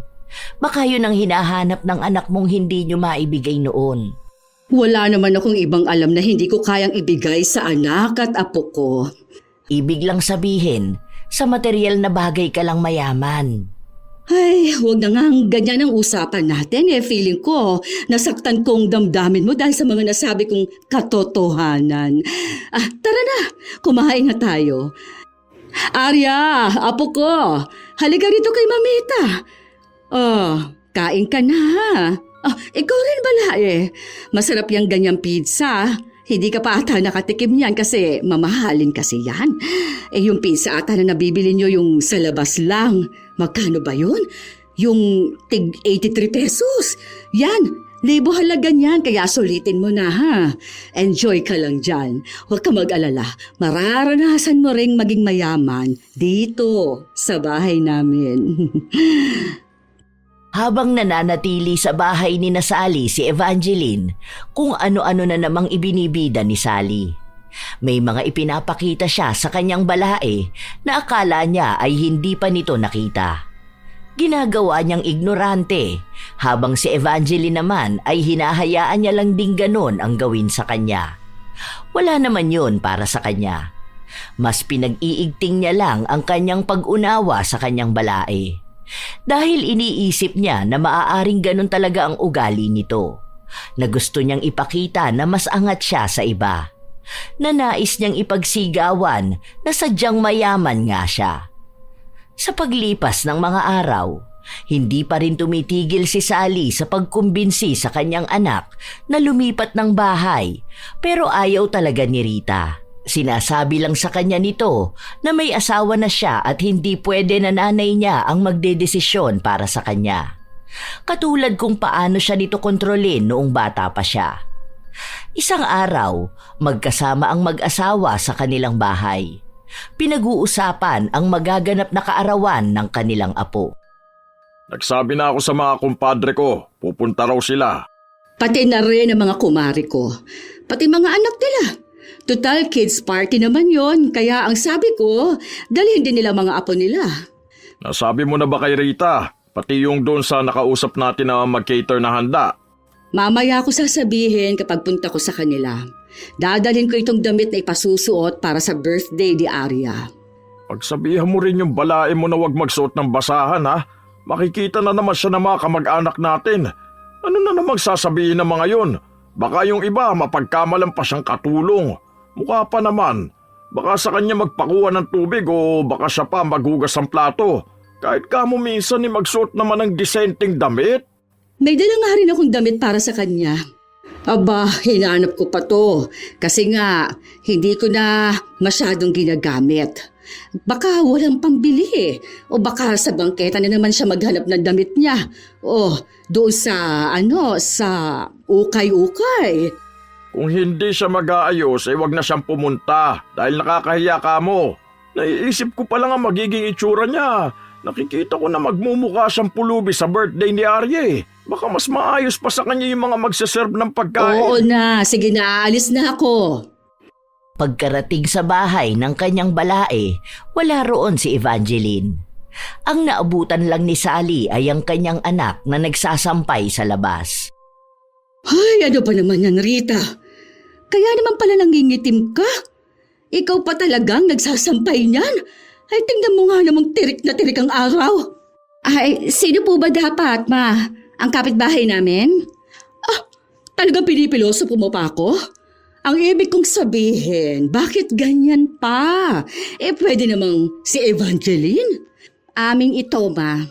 Baka yun ang hinahanap ng anak mong hindi niyo maibigay noon. Wala naman akong ibang alam na hindi ko kayang ibigay sa anak at apo ko. Ibig lang sabihin, sa material na bagay ka lang mayaman. Ay, huwag na nga ganyan ang usapan natin eh. Feeling ko, nasaktan kong damdamin mo dahil sa mga nasabi kong katotohanan. Tara na, kumain na tayo. Arya, apo ko, halika rito kay Mamita. Kain ka na ha. Ikaw rin bala eh. Masarap yung ganyang pizza. Hindi ka pa ata nakatikim niyan kasi mamahalin kasi yan. Yung pizza ata na nabibili nyo yung sa labas lang. Magkano ba yun? Yung tig 83 pesos. Yan, libo halaga niyan kaya sulitin mo na ha. Enjoy ka lang dyan. Huwag ka mag-alala. Mararanasan mo ring maging mayaman dito sa bahay namin. Habang nananatili sa bahay ni Sally si Evangeline, kung ano-ano na namang ibinibida ni Sally. May mga ipinapakita siya sa kanyang balae na akala niya ay hindi pa nito nakita. Ginagawa niyang ignorante, habang si Evangeline naman ay hinahayaan niya lang ding ganon ang gawin sa kanya. Wala naman yun para sa kanya. Mas pinag-iigting niya lang ang kanyang pag-unawa sa kanyang balae. Dahil iniisip niya na maaaring ganun talaga ang ugali nito, na gusto niyang ipakita na mas angat siya sa iba, na nais niyang ipagsigawan na sadyang mayaman nga siya. Sa paglipas ng mga araw, hindi pa rin tumitigil si Sally sa pagkumbinsi sa kanyang anak na lumipat ng bahay, pero ayaw talaga ni Rita. Sinasabi lang sa kanya nito na may asawa na siya at hindi pwede na nanay niya ang magdedesisyon para sa kanya. Katulad kung paano siya nito kontrolin noong bata pa siya. Isang araw, magkasama ang mag-asawa sa kanilang bahay. Pinag-uusapan ang magaganap na kaarawan ng kanilang apo. Nagsabi na ako sa mga kumpadre ko, pupunta raw sila. Pati na rin ang mga kumari ko. Pati mga anak nila. Total kids party naman yon, kaya ang sabi ko, dalhin din nila mga apo nila. Nasabi mo na ba kay Rita? Pati yung doon sa nakausap natin na mag-cater na handa. Mamaya ko sasabihin kapag punta ko sa kanila. Dadalhin ko itong damit na ipasusuot para sa birthday ni Arya. Pagsabihan mo rin yung balae mo na wag magsuot ng basahan ha. Makikita na naman siya ng mga kamag-anak natin. Ano na namang sasabihin ng mga yun? Baka yung iba mapagkamalan pa siyang katulong. Mukha pa naman. Baka sa kanya magpakuha ng tubig o baka siya pa maghugas ng plato. Kahit kamo minsan magsuot naman ng disenteng damit. May dala nga rin akong damit para sa kanya. Aba, hinanap ko pa to. Kasi nga, hindi ko na masyadong ginagamit. Baka walang pambili eh. O baka sa bangketa na naman siya maghanap ng damit niya. O doon sa ukay-ukay. Kung hindi siya mag-aayos, wag na siyang pumunta dahil nakakahiya ka mo. Naiisip ko pa lang ang magiging itsura niya. Nakikita ko na magmumukha siyang pulubi sa birthday ni Arya. Baka mas maayos pa sa kanya yung mga magsaserve ng pagkain. Oo na, sige na, aalis na ako. Pagkarating sa bahay ng kanyang balae, wala roon si Evangeline. Ang naabutan lang ni Sally ay ang kanyang anak na nagsasampay sa labas. Ay, ano pa naman yan, Rita? Kaya naman pala nangingitim ka? Ikaw pa talagang nagsasampay niyan? Ay, tingnan mo nga namang tirik na tirik ang araw. Ay, sino po ba dapat, ma? Ang kapitbahay namin? Talagang pinipiloso mo pa ako? Ang ibig kong sabihin, bakit ganyan pa? Pwede namang si Evangeline. Aming ito, ma.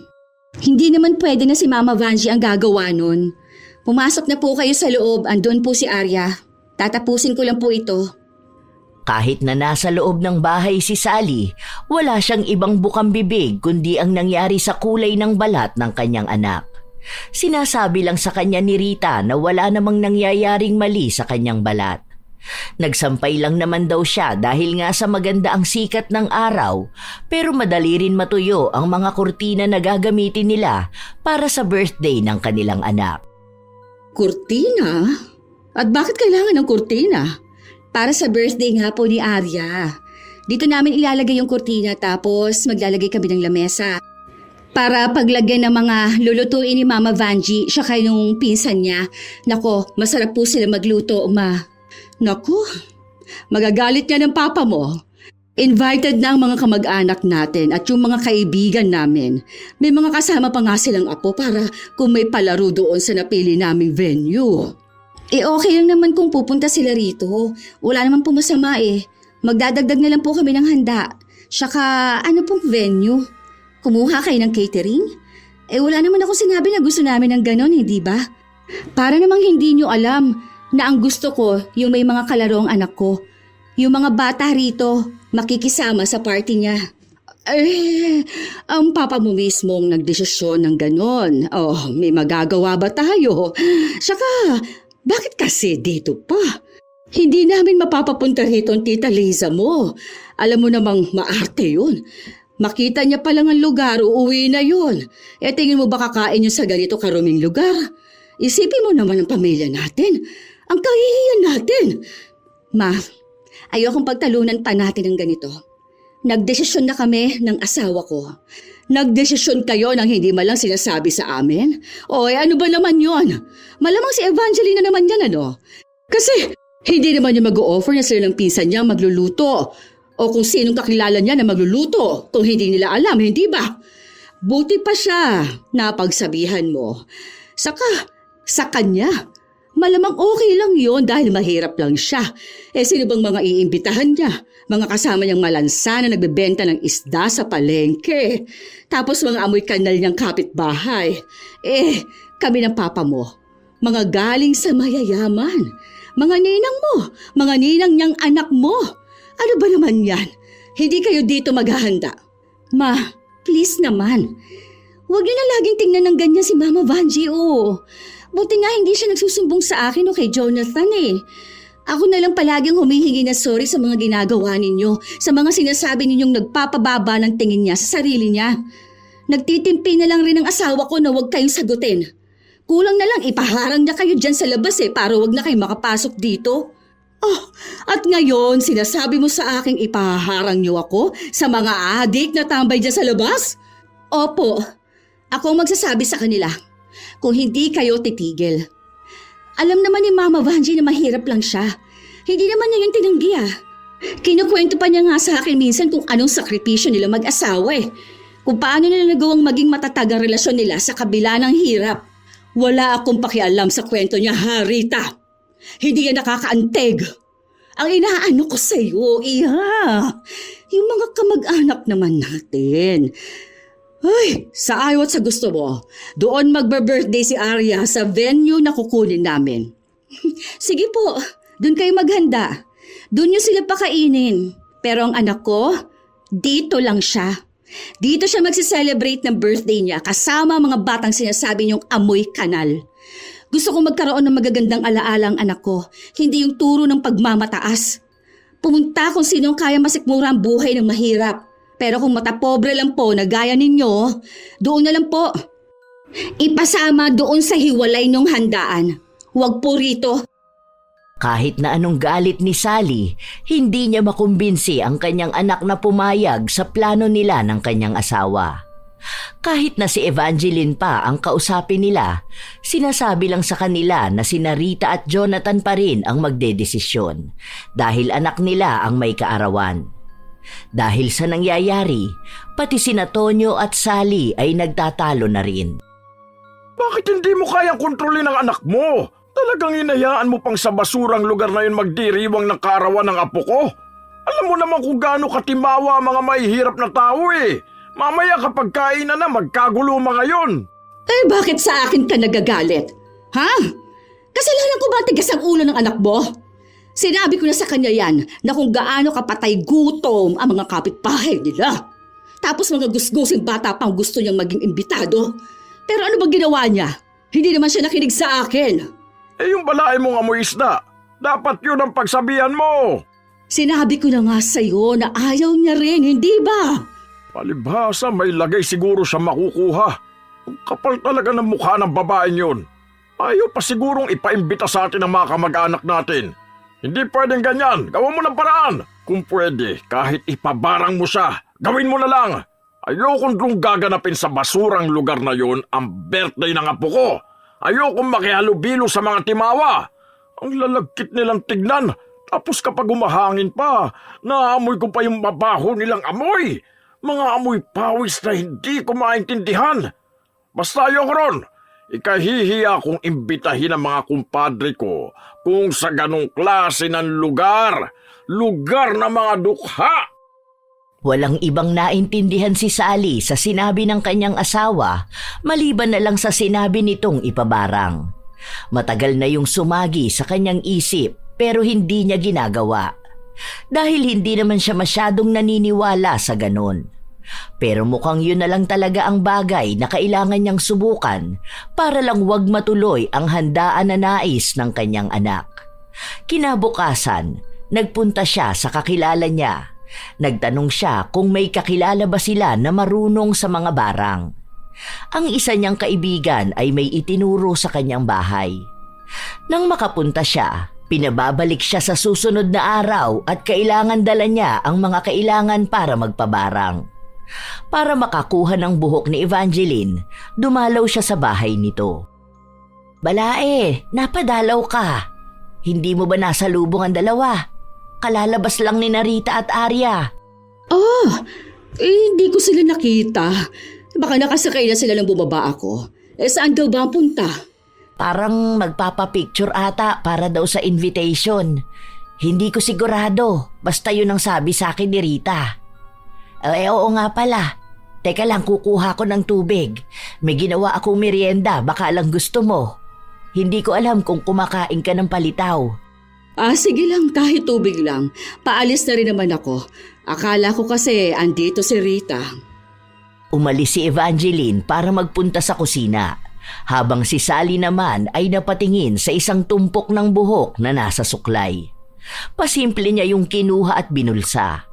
Hindi naman pwede na si Mama Vanji ang gagawa nun. Pumasok na po kayo sa loob, andun po si Arya. Tatapusin ko lang po ito. Kahit na nasa loob ng bahay si Sally, wala siyang ibang bukang bibig kundi ang nangyari sa kulay ng balat ng kanyang anak. Sinasabi lang sa kanya ni Rita na wala namang nangyayaring mali sa kanyang balat. Nagsampay lang naman daw siya dahil nga sa maganda ang sikat ng araw, pero madali rin matuyo ang mga kurtina na gagamitin nila para sa birthday ng kanilang anak. Kurtina? At bakit kailangan ng kurtina? Para sa birthday nga po ni Arya. Dito namin ilalagay yung kurtina tapos maglalagay kami ng lamesa. Para paglagyan ng mga lulutuin ni Mama Vanji, siya kayong pinsan niya. Nako, masarap po sila magluto, ma. Naku, magagalit niya ng papa mo. Invited na ang mga kamag-anak natin at yung mga kaibigan namin. May mga kasama pa nga silang apo para kung may palaro doon sa napili naming venue. Okay lang naman kung pupunta sila rito. Wala naman po masama eh. Magdadagdag na lang po kami ng handa. Saka ano pong venue? Kumuha kayo ng catering? Wala naman ako sinabi na gusto namin ng ganon, hindi ba? Para namang hindi nyo alam na ang gusto ko yung may mga kalaro ang anak ko. Yung mga bata rito, makikisama sa party niya. Ang papa mo mismo ang nagdesisyon ng ganon. May magagawa ba tayo? Saka, bakit kasi dito pa? Hindi namin mapapapunta rito ang tita Liza mo. Alam mo namang maarte yun. Makita niya pa lang ang lugar, uuwi na yun. Tingin mo ba kakain yun sa ganito karuming lugar? Isipin mo naman ang pamilya natin. Ang kahihiyan natin. Ma, ayokong pagtalunan pa natin ng ganito. Nagdesisyon na kami ng asawa ko. Nagdesisyon kayo nang hindi malang sinasabi sa amin? Ano ba naman yon? Malamang si Evangeline na naman yan, ano? Kasi hindi naman niya mag-o-offer na sila ng pinsan niya magluluto. O kung sinong kakilala niya na magluluto kung hindi nila alam, hindi ba? Buti pa siya, napagsabihan mo. Saka, sa kanya, malamang okay lang yon dahil mahirap lang siya. Sino bang mga iimbitahan niya? Mga kasama niyang malansa na nagbebenta ng isda sa palengke. Tapos mga amoy kanal niyang kapitbahay. Kami ng papa mo, mga galing sa mayayaman. Mga ninang mo, mga ninang niyang anak mo. Ano ba naman yan? Hindi kayo dito maghahanda. Ma, please naman. Huwag niyo na laging tingnan ng ganyan si Mama Vanji, Buti nga hindi siya nagsusumbong sa akin o kay Jonathan eh. Ako na lang palaging humihingi na sorry sa mga ginagawa ninyo, sa mga sinasabi ninyong nagpapababa ng tingin niya sa sarili niya. Nagtitimpi na lang rin ang asawa ko na huwag kayong sagutin. Kulang na lang ipaharang niya kayo dyan sa labas para huwag na kayo makapasok dito. At ngayon sinasabi mo sa aking ipaharang niyo ako sa mga adik na tambay dyan sa labas? Opo, ako ang magsasabi sa kanila kung hindi kayo titigil. Alam naman ni Mama Vanji na mahirap lang siya. Hindi naman niya yung tinanggi Kinukwento pa niya nga sa akin minsan kung anong sakripisyo nila mag-asawa Kung paano nila nagawang maging matatag ang relasyon nila sa kabila ng hirap. Wala akong pakialam sa kwento niya, Rita. Hindi yan nakakaanteg. Ang inaano ko sa iyo, yung mga kamag-anak naman natin. Sa ayaw at sa gusto mo, doon magbe-birthday si Arya sa venue na kukunin namin. Sige po, doon kayo maghanda. Doon niyo sila pakainin. Pero ang anak ko, dito lang siya. Dito siya magse-celebrate ng birthday niya kasama mga batang sinasabi niyong amoy kanal. Gusto kong magkaroon ng magagandang alaala ang anak ko, hindi yung turo ng pagmamataas. Pumunta kung sinong kaya masikmura ang buhay ng mahirap. Pero kung matapobre lang po na gaya ninyo, doon na lang po. Ipasama doon sa hiwalay ng handaan. Huwag po rito. Kahit na anong galit ni Sally, hindi niya makumbinsi ang kanyang anak na pumayag sa plano nila ng kanyang asawa. Kahit na si Evangeline pa ang kausapin nila, sinasabi lang sa kanila na sina Rita at Jonathan pa rin ang magdedesisyon dahil anak nila ang may kaarawan. Dahil sa nangyayari, pati sina Tonyo at Sally ay nagtatalo na rin. Bakit hindi mo kayang kontrolin ang anak mo? Talagang hinayaan mo pang sa basurang lugar na yun magdiriwang ng kaarawan ng apo ko? Alam mo naman kung gaano katimawa ang mga mahihirap na tao Mamaya kapag kainan na magkagulo mga yun. Bakit sa akin ka nagagalit? Ha? Kasalanan ko ba tigas ang ulo ng anak mo? Sinabi ko na sa kanya yan na kung gaano kapatay gutom ang mga kapitbahay nila. Tapos mga gusgusing bata pang gusto niyang maging imbitado. Pero ano ba ginawa niya? Hindi naman siya nakinig sa akin. Yung balae mong amoy isda, dapat yun ang pagsabihan mo. Sinabi ko na nga sa'yo na ayaw niya rin, hindi ba? Palibhasa may lagay siguro siya makukuha. Ang kapal talaga ng mukha ng babaeng yun. Ayaw pa sigurong ipaimbita sa atin ang mga kamag-anak natin. Hindi pwedeng ganyan. Gawa mo ng paraan. Kung pwede, kahit ipabarang mo siya, gawin mo na lang. Ayokong kung gaganapin sa basurang lugar na yun ang birthday ng apo ko. Ayokong makihalubilo sa mga timawa. Ang lalagkit nilang tignan. Tapos kapag umahangin pa, naamoy ko pa yung mabaho nilang amoy. Mga amoy pawis na hindi ko maintindihan. Basta ayoko ron. Ikahihiya kong imbitahin ang mga kumpadre ko kung sa ganong klase ng lugar. Lugar na mga dukha. Walang ibang naintindihan si Sally sa sinabi ng kanyang asawa maliban na lang sa sinabi nitong ipabarang. Matagal na yung sumagi sa kanyang isip pero hindi niya ginagawa. Dahil hindi naman siya masyadong naniniwala sa ganon. Pero mukhang yun na lang talaga ang bagay na kailangan niyang subukan para lang wag matuloy ang handaan na nais ng kanyang anak. Kinabukasan, nagpunta siya sa kakilala niya. Nagtanong siya kung may kakilala ba sila na marunong sa mga barang. Ang isa niyang kaibigan ay may itinuro sa kanyang bahay. Nang makapunta siya, pinababalik siya sa susunod na araw at kailangan dala niya ang mga kailangan para magpabarang. Para makakuha ng buhok ni Evangeline, dumalaw siya sa bahay nito. "Balae, napadalaw ka. Hindi mo ba nasalubong ang dalawa? Kalalabas lang ni Narita at Arya." Hindi ko sila nakita. Baka nakasakay na sila nang bumaba ako. Saan daw ba ang punta? Parang magpapapicture ata para daw sa invitation. Hindi ko sigurado, basta yun ang sabi sa akin ni Rita. Oo nga pala. Teka lang, kukuha ko ng tubig. May ginawa akong merienda, baka lang gusto mo. Hindi ko alam kung kumakain ka ng palitaw. Sige lang, kahit tubig lang. Paalis na rin naman ako. Akala ko kasi andito si Rita. Umalis si Evangeline para magpunta sa kusina, habang si Sally naman ay napatingin sa isang tumpok ng buhok na nasa suklay. Pasimple niya yung kinuha at binulsa.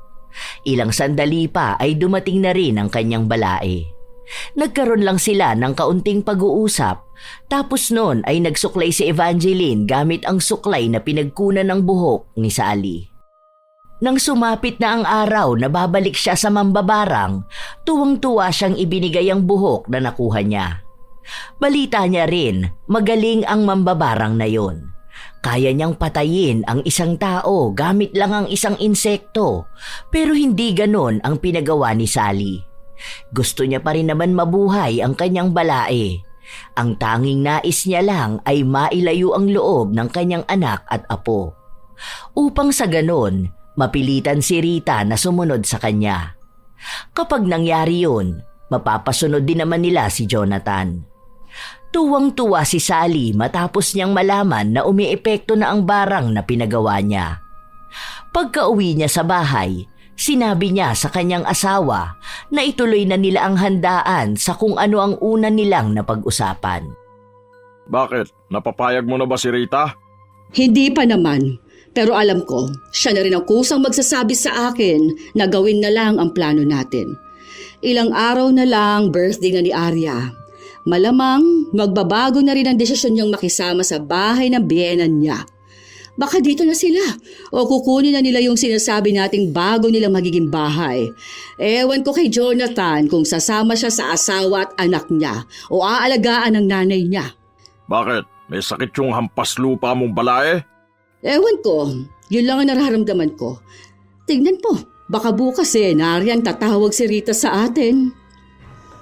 Ilang sandali pa ay dumating na rin ang kanyang balae. Nagkaroon lang sila ng kaunting pag-uusap, tapos noon ay nagsuklay si Evangeline gamit ang suklay na pinagkunan ng buhok ni Sally. Nang sumapit na ang araw na babalik siya sa mambabarang, tuwang-tuwa siyang ibinigay ang buhok na nakuha niya. Balita niya rin, magaling ang mambabarang na yon. Kaya niyang patayin ang isang tao gamit lang ang isang insekto, pero hindi ganon ang pinagawa ni Sally. Gusto niya pa rin naman mabuhay ang kanyang balae. Ang tanging nais niya lang ay mailayo ang loob ng kanyang anak at apo. Upang sa ganon, mapilitan si Rita na sumunod sa kanya. Kapag nangyari yun, mapapasunod din naman nila si Jonathan. Tuwang-tuwa si Sally matapos niyang malaman na umiepekto na ang barang na pinagawa niya. Pagka-uwi niya sa bahay, sinabi niya sa kanyang asawa na ituloy na nila ang handaan sa kung ano ang una nilang napag-usapan. Bakit? Napapayag mo na ba si Rita? Hindi pa naman. Pero alam ko, siya na rin ang kusang magsasabi sa akin na gawin na lang ang plano natin. Ilang araw na lang birthday na ni Arya. Malamang magbabago na rin ang desisyon niyang makisama sa bahay ng biyenan niya. Baka dito na sila o kukunin na nila yung sinasabi nating bago nilang magiging bahay. Ewan ko kay Jonathan kung sasama siya sa asawa at anak niya o aalagaan ng nanay niya. Bakit? May sakit yung hampas lupa mong balae? Ewan ko, yun lang ang nararamdaman ko. Tingnan po, baka bukas nariyan tatawag si Rita sa atin.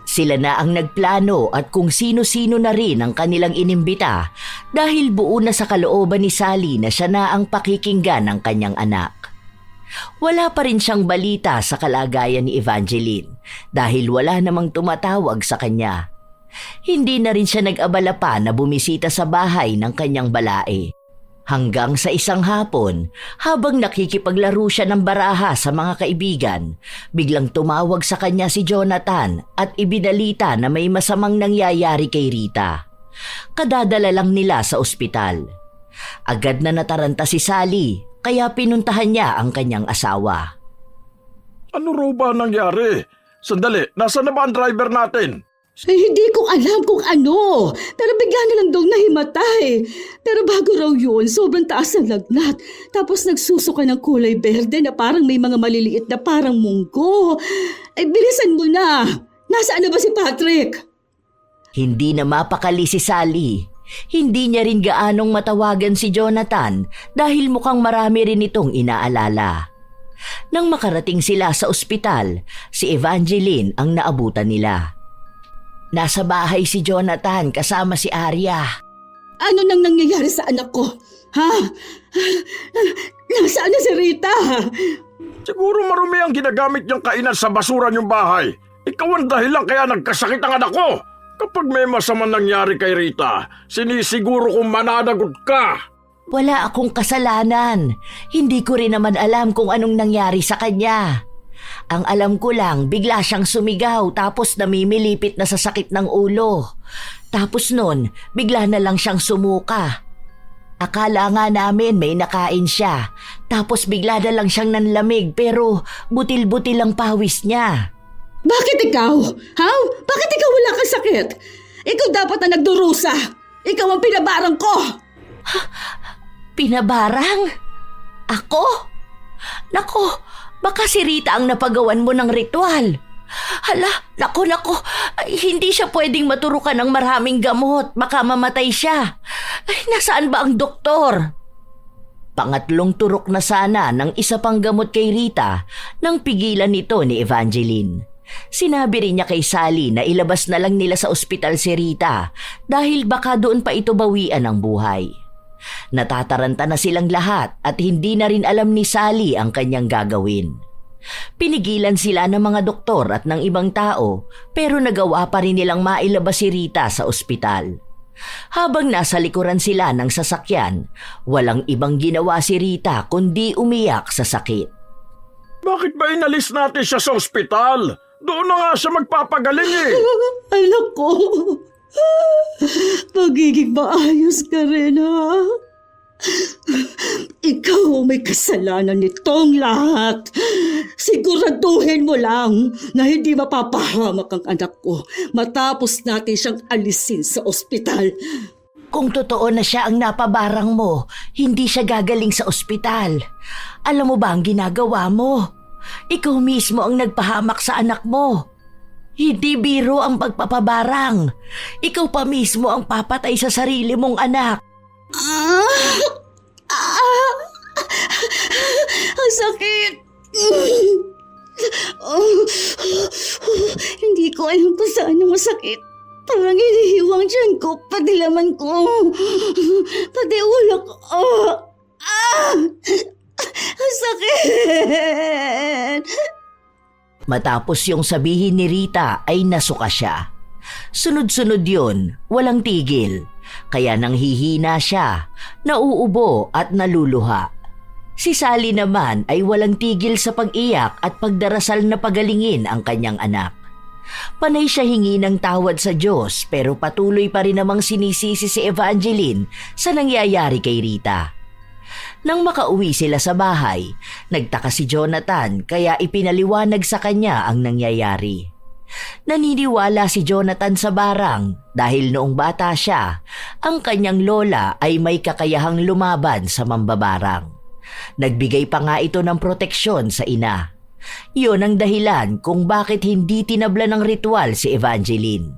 Sila na ang nagplano at kung sino-sino na rin ang kanilang inimbita dahil buo na sa kalooban ni Sally na siya na ang pakikinggan ng kanyang anak. Wala pa rin siyang balita sa kalagayan ni Evangeline dahil wala namang tumatawag sa kanya. Hindi na rin siya nag-abala pa na bumisita sa bahay ng kanyang balae. Hanggang sa isang hapon, habang nakikipaglaro siya ng baraha sa mga kaibigan, biglang tumawag sa kanya si Jonathan at ibinalita na may masamang nangyayari kay Rita. Kadadala lang nila sa ospital. Agad na nataranta si Sally, kaya pinuntahan niya ang kanyang asawa. Ano raw ba nangyari? Sandali, nasaan na ba ang driver natin? Hindi ko alam kung ano, pero bigla na lang daw nahimatay. Pero bago raw yun, sobrang taas ng lagnat. Tapos nagsusuka ng kulay berde na parang may mga maliliit na parang munggo. Bilisan mo na! Nasaan na ba si Patrick? Hindi na mapakali si Sally. Hindi niya rin gaanong matawagan si Jonathan dahil mukhang marami rin itong inaalala. Nang makarating sila sa ospital, si Evangeline ang naabutan nila. Nasa bahay si Jonathan kasama si Arya. Ano nang nangyayari sa anak ko? Ha? Nasaan na si Rita? Siguro marumi ang ginagamit niyang kainan sa basura niyong bahay. Ikaw ang dahilan kaya nagkasakit ang anak ko. Kapag may masamang nangyari kay Rita, sinisiguro kong mananagot ka. Wala akong kasalanan. Hindi ko rin naman alam kung anong nangyari sa kanya. Ang alam ko lang, bigla siyang sumigaw tapos namimilipit na sa sakit ng ulo. Tapos nun, bigla na lang siyang sumuka. Akala nga namin may nakain siya. Tapos bigla na lang siyang nanlamig pero butil-butil ang pawis niya. Bakit ikaw? Ha? Bakit ikaw wala kang sakit? Ikaw dapat na nagdurusa. Ikaw ang pinabarang ko. Pinabarang? Ako? Nako, baka si Rita ang napagawan mo ng ritual. Hala, nako, ay, hindi siya pwedeng maturukan ng maraming gamot. Baka mamatay siya. Ay, nasaan ba ang doktor? Pangatlong turok na sana ng isa pang gamot kay Rita nang pigilan nito ni Evangeline. Sinabi rin niya kay Sally na ilabas na lang nila sa ospital si Rita dahil baka doon pa ito bawian ng buhay. Natataranta na silang lahat at hindi na rin alam ni Sally ang kanyang gagawin. Pinigilan sila ng mga doktor at ng ibang tao pero nagawa pa rin nilang mailabas si Rita sa ospital. Habang nasa likuran sila ng sasakyan, walang ibang ginawa si Rita kundi umiyak sa sakit. Bakit ba inalis natin siya sa ospital? Doon na nga siya magpapagaling eh. Anak ko, magiging maayos ka rin, ha? Ikaw ang may kasalanan nitong lahat. Siguraduhin mo lang na hindi mapapahamak ang anak ko matapos natin siyang alisin sa ospital. Kung totoo na siya ang napabarang mo, hindi siya gagaling sa ospital. Alam mo ba ang ginagawa mo? Ikaw mismo ang nagpahamak sa anak mo. Hindi biro ang pagpapabarang. Ikaw pa mismo ang papatay sa sarili mong anak. Ang sakit! Hindi ko alam kung saan yung masakit. Parang hinihiwang tiyan ko, pati laman ko, pati ulo ko. Ang sakit! Matapos yung sabihin ni Rita ay nasuka siya. Sunod-sunod yun, walang tigil. Kaya nanghihina siya, nauubo at naluluha. Si Sally naman ay walang tigil sa pag-iyak at pagdarasal na pagalingin ang kanyang anak. Panay siya hingi ng tawad sa Diyos pero patuloy pa rin namang sinisisi si Evangeline sa nangyayari kay Rita. Nang makauwi sila sa bahay, nagtaka si Jonathan kaya ipinaliwanag sa kanya ang nangyayari. Naniniwala si Jonathan sa barang dahil noong bata siya, ang kanyang lola ay may kakayahang lumaban sa mambabarang. Nagbigay pa nga ito ng proteksyon sa ina. Iyon ang dahilan kung bakit hindi tinabla ng ritual si Evangeline.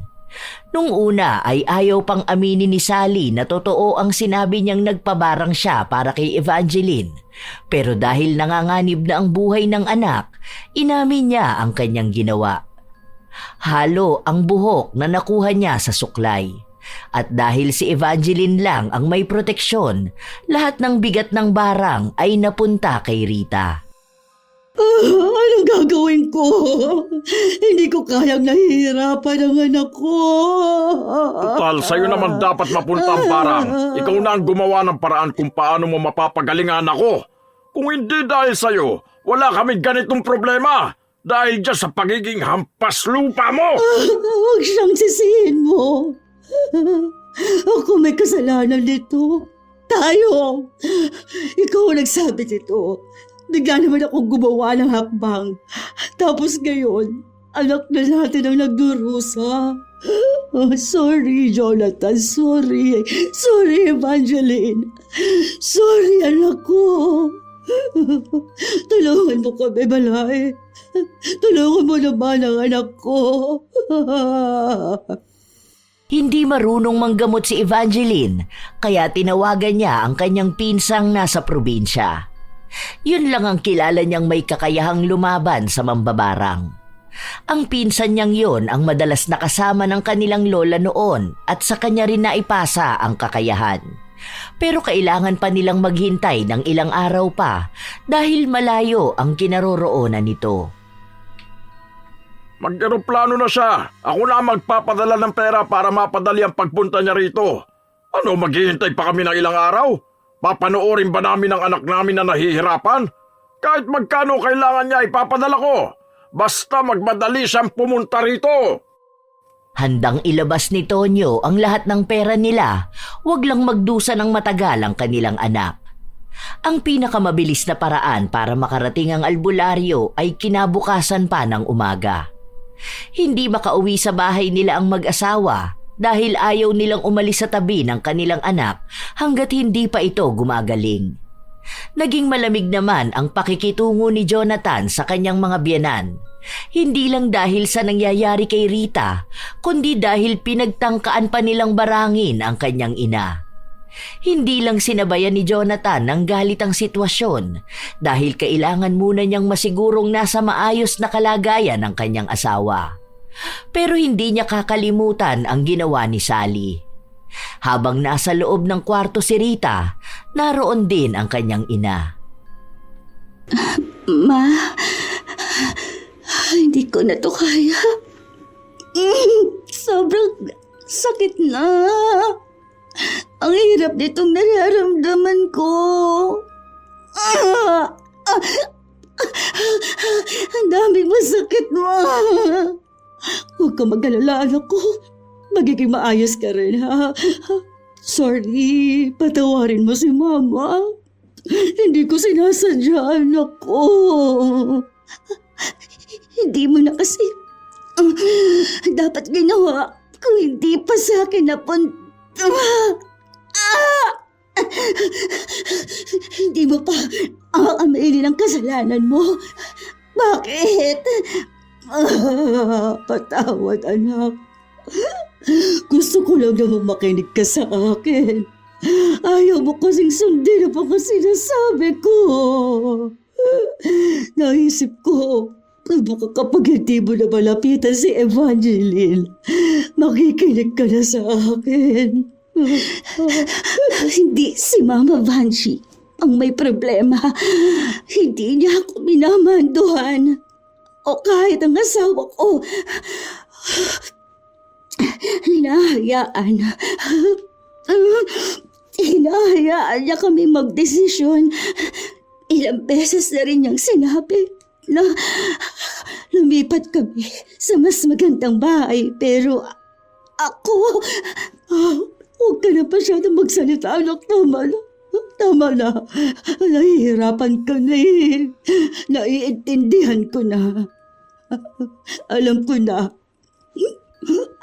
Nung una ay ayaw pang aminin ni Sally na totoo ang sinabi niyang nagpabarang siya para kay Evangeline. Pero dahil nanganganib na ang buhay ng anak, inamin niya ang kanyang ginawa. Halo ang buhok na nakuha niya sa suklay. At dahil si Evangeline lang ang may proteksyon, lahat ng bigat ng barang ay napunta kay Rita. Anong gagawin ko? Hindi ko kayang nahihirapan ang anak ko. Total, sa'yo naman dapat mapunta ang barang. Ikaw na ang gumawa ng paraan kung paano mo mapapagalingan ako. Kung hindi dahil sa'yo, wala kaming ganitong problema. Dahil dyan sa pagiging hampas lupa mo. Huwag siyang sisihin mo. Ako may kasalanan dito. Tayo. Ikaw ang nagsabi dito. Bigla naman akong gumawa ng hakbang. Tapos ngayon, anak na natin ang nagdurusa. Oh, sorry, Jonathan. Sorry. Sorry, Evangeline. Sorry, anak ko. Tulungan mo kami, Balay. Tulungan mo naman ang anak ko. Hindi marunong manggamot si Evangeline, kaya tinawagan niya ang kanyang pinsang nasa probinsya. Yun lang ang kilala niyang may kakayahang lumaban sa mambabarang. Ang pinsan niyang yon ang madalas nakasama ng kanilang lola noon at sa kanya rin naipasa ang kakayahan. Pero kailangan pa nilang maghintay ng ilang araw pa dahil malayo ang kinaroroonan nito. Mag-eroplano na siya. Ako na ang magpapadala ng pera para mapadali ang pagpunta niya rito. Ano, maghihintay pa kami ng ilang araw? Papanoorin ba namin ang anak namin na nahihirapan? Kahit magkano kailangan niya ipapadala ko. Basta magmadali siyang pumunta rito. Handang ilabas ni Tonyo ang lahat ng pera nila, wag lang magdusa ng matagal ang kanilang anak. Ang pinakamabilis na paraan para makarating ang albularyo ay kinabukasan pa ng umaga. Hindi makauwi sa bahay nila ang mag-asawa dahil ayaw nilang umalis sa tabi ng kanilang anak hanggat hindi pa ito gumagaling. Naging malamig naman ang pakikitungo ni Jonathan sa kanyang mga biyenan. Hindi lang dahil sa nangyayari kay Rita, kundi dahil pinagtangkaan pa nilang barangin ang kanyang ina. Hindi lang sinabayan ni Jonathan ng galit ang sitwasyon dahil kailangan muna niyang masigurong nasa maayos na kalagayan ng kanyang asawa. Pero hindi niya kakalimutan ang ginawa ni Sally. Habang nasa loob ng kwarto si Rita, naroon din ang kanyang ina. Ma, hindi ko na to kaya. Sobrang sakit na. Ang hirap nitong nararamdaman ko. Ang daming masakit, Ma. Huwag ka mag-alala, anak ko. Magiging maayos ka rin, ha? Sorry, patawarin mo si Mama. Hindi ko sinasadya, anak ko. Hindi mo na kasi dapat ginawa kung hindi pa sa akin napunta. Hindi mo pa aaminin ang kasalanan mo. Bakit? Patawad, anak. Gusto ko lang naman makinig ka sa akin. Ayaw mo kasing sundin ang mga sinasabi ko. Naisip ko, baka kapag hindi mo na malapitan si Evangeline, makikinig ka na sa akin. Hindi si Mama Vanshi ang may problema. Hindi niya ako minamanduhan. O kahit ang asawa ko, hinahayaan niya kami magdesisyon. Ilang beses na rin niyang sinabi na lumipat kami sa mas magandang bahay. Pero ako, huwag ka na masyadong magsalita, anak. Tama na. Nahihirapan ka na eh. Naiintindihan ko na. Alam ko na.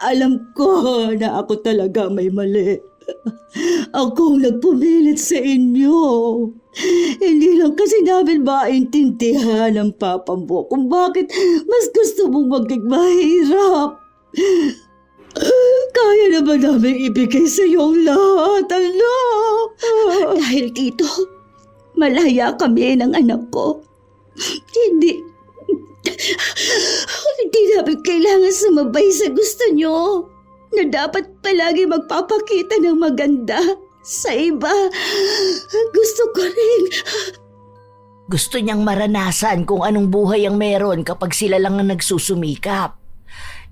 Alam ko na ako talaga may mali. Ako ang nagpumilit sa inyo. Hindi lang kasi namin maintindihan ng papa mo kung bakit mas gusto mong maging mahirap. Kaya naman namin ibigay sa iyo ang lahat, anak. Dahil dito, malaya kami ng anak ko. Hindi namin kailangan sumabay sa gusto nyo na dapat palagi magpapakita ng maganda sa iba. Gusto ko rin. Gusto niyang maranasan kung anong buhay ang meron kapag sila lang ang nagsusumikap.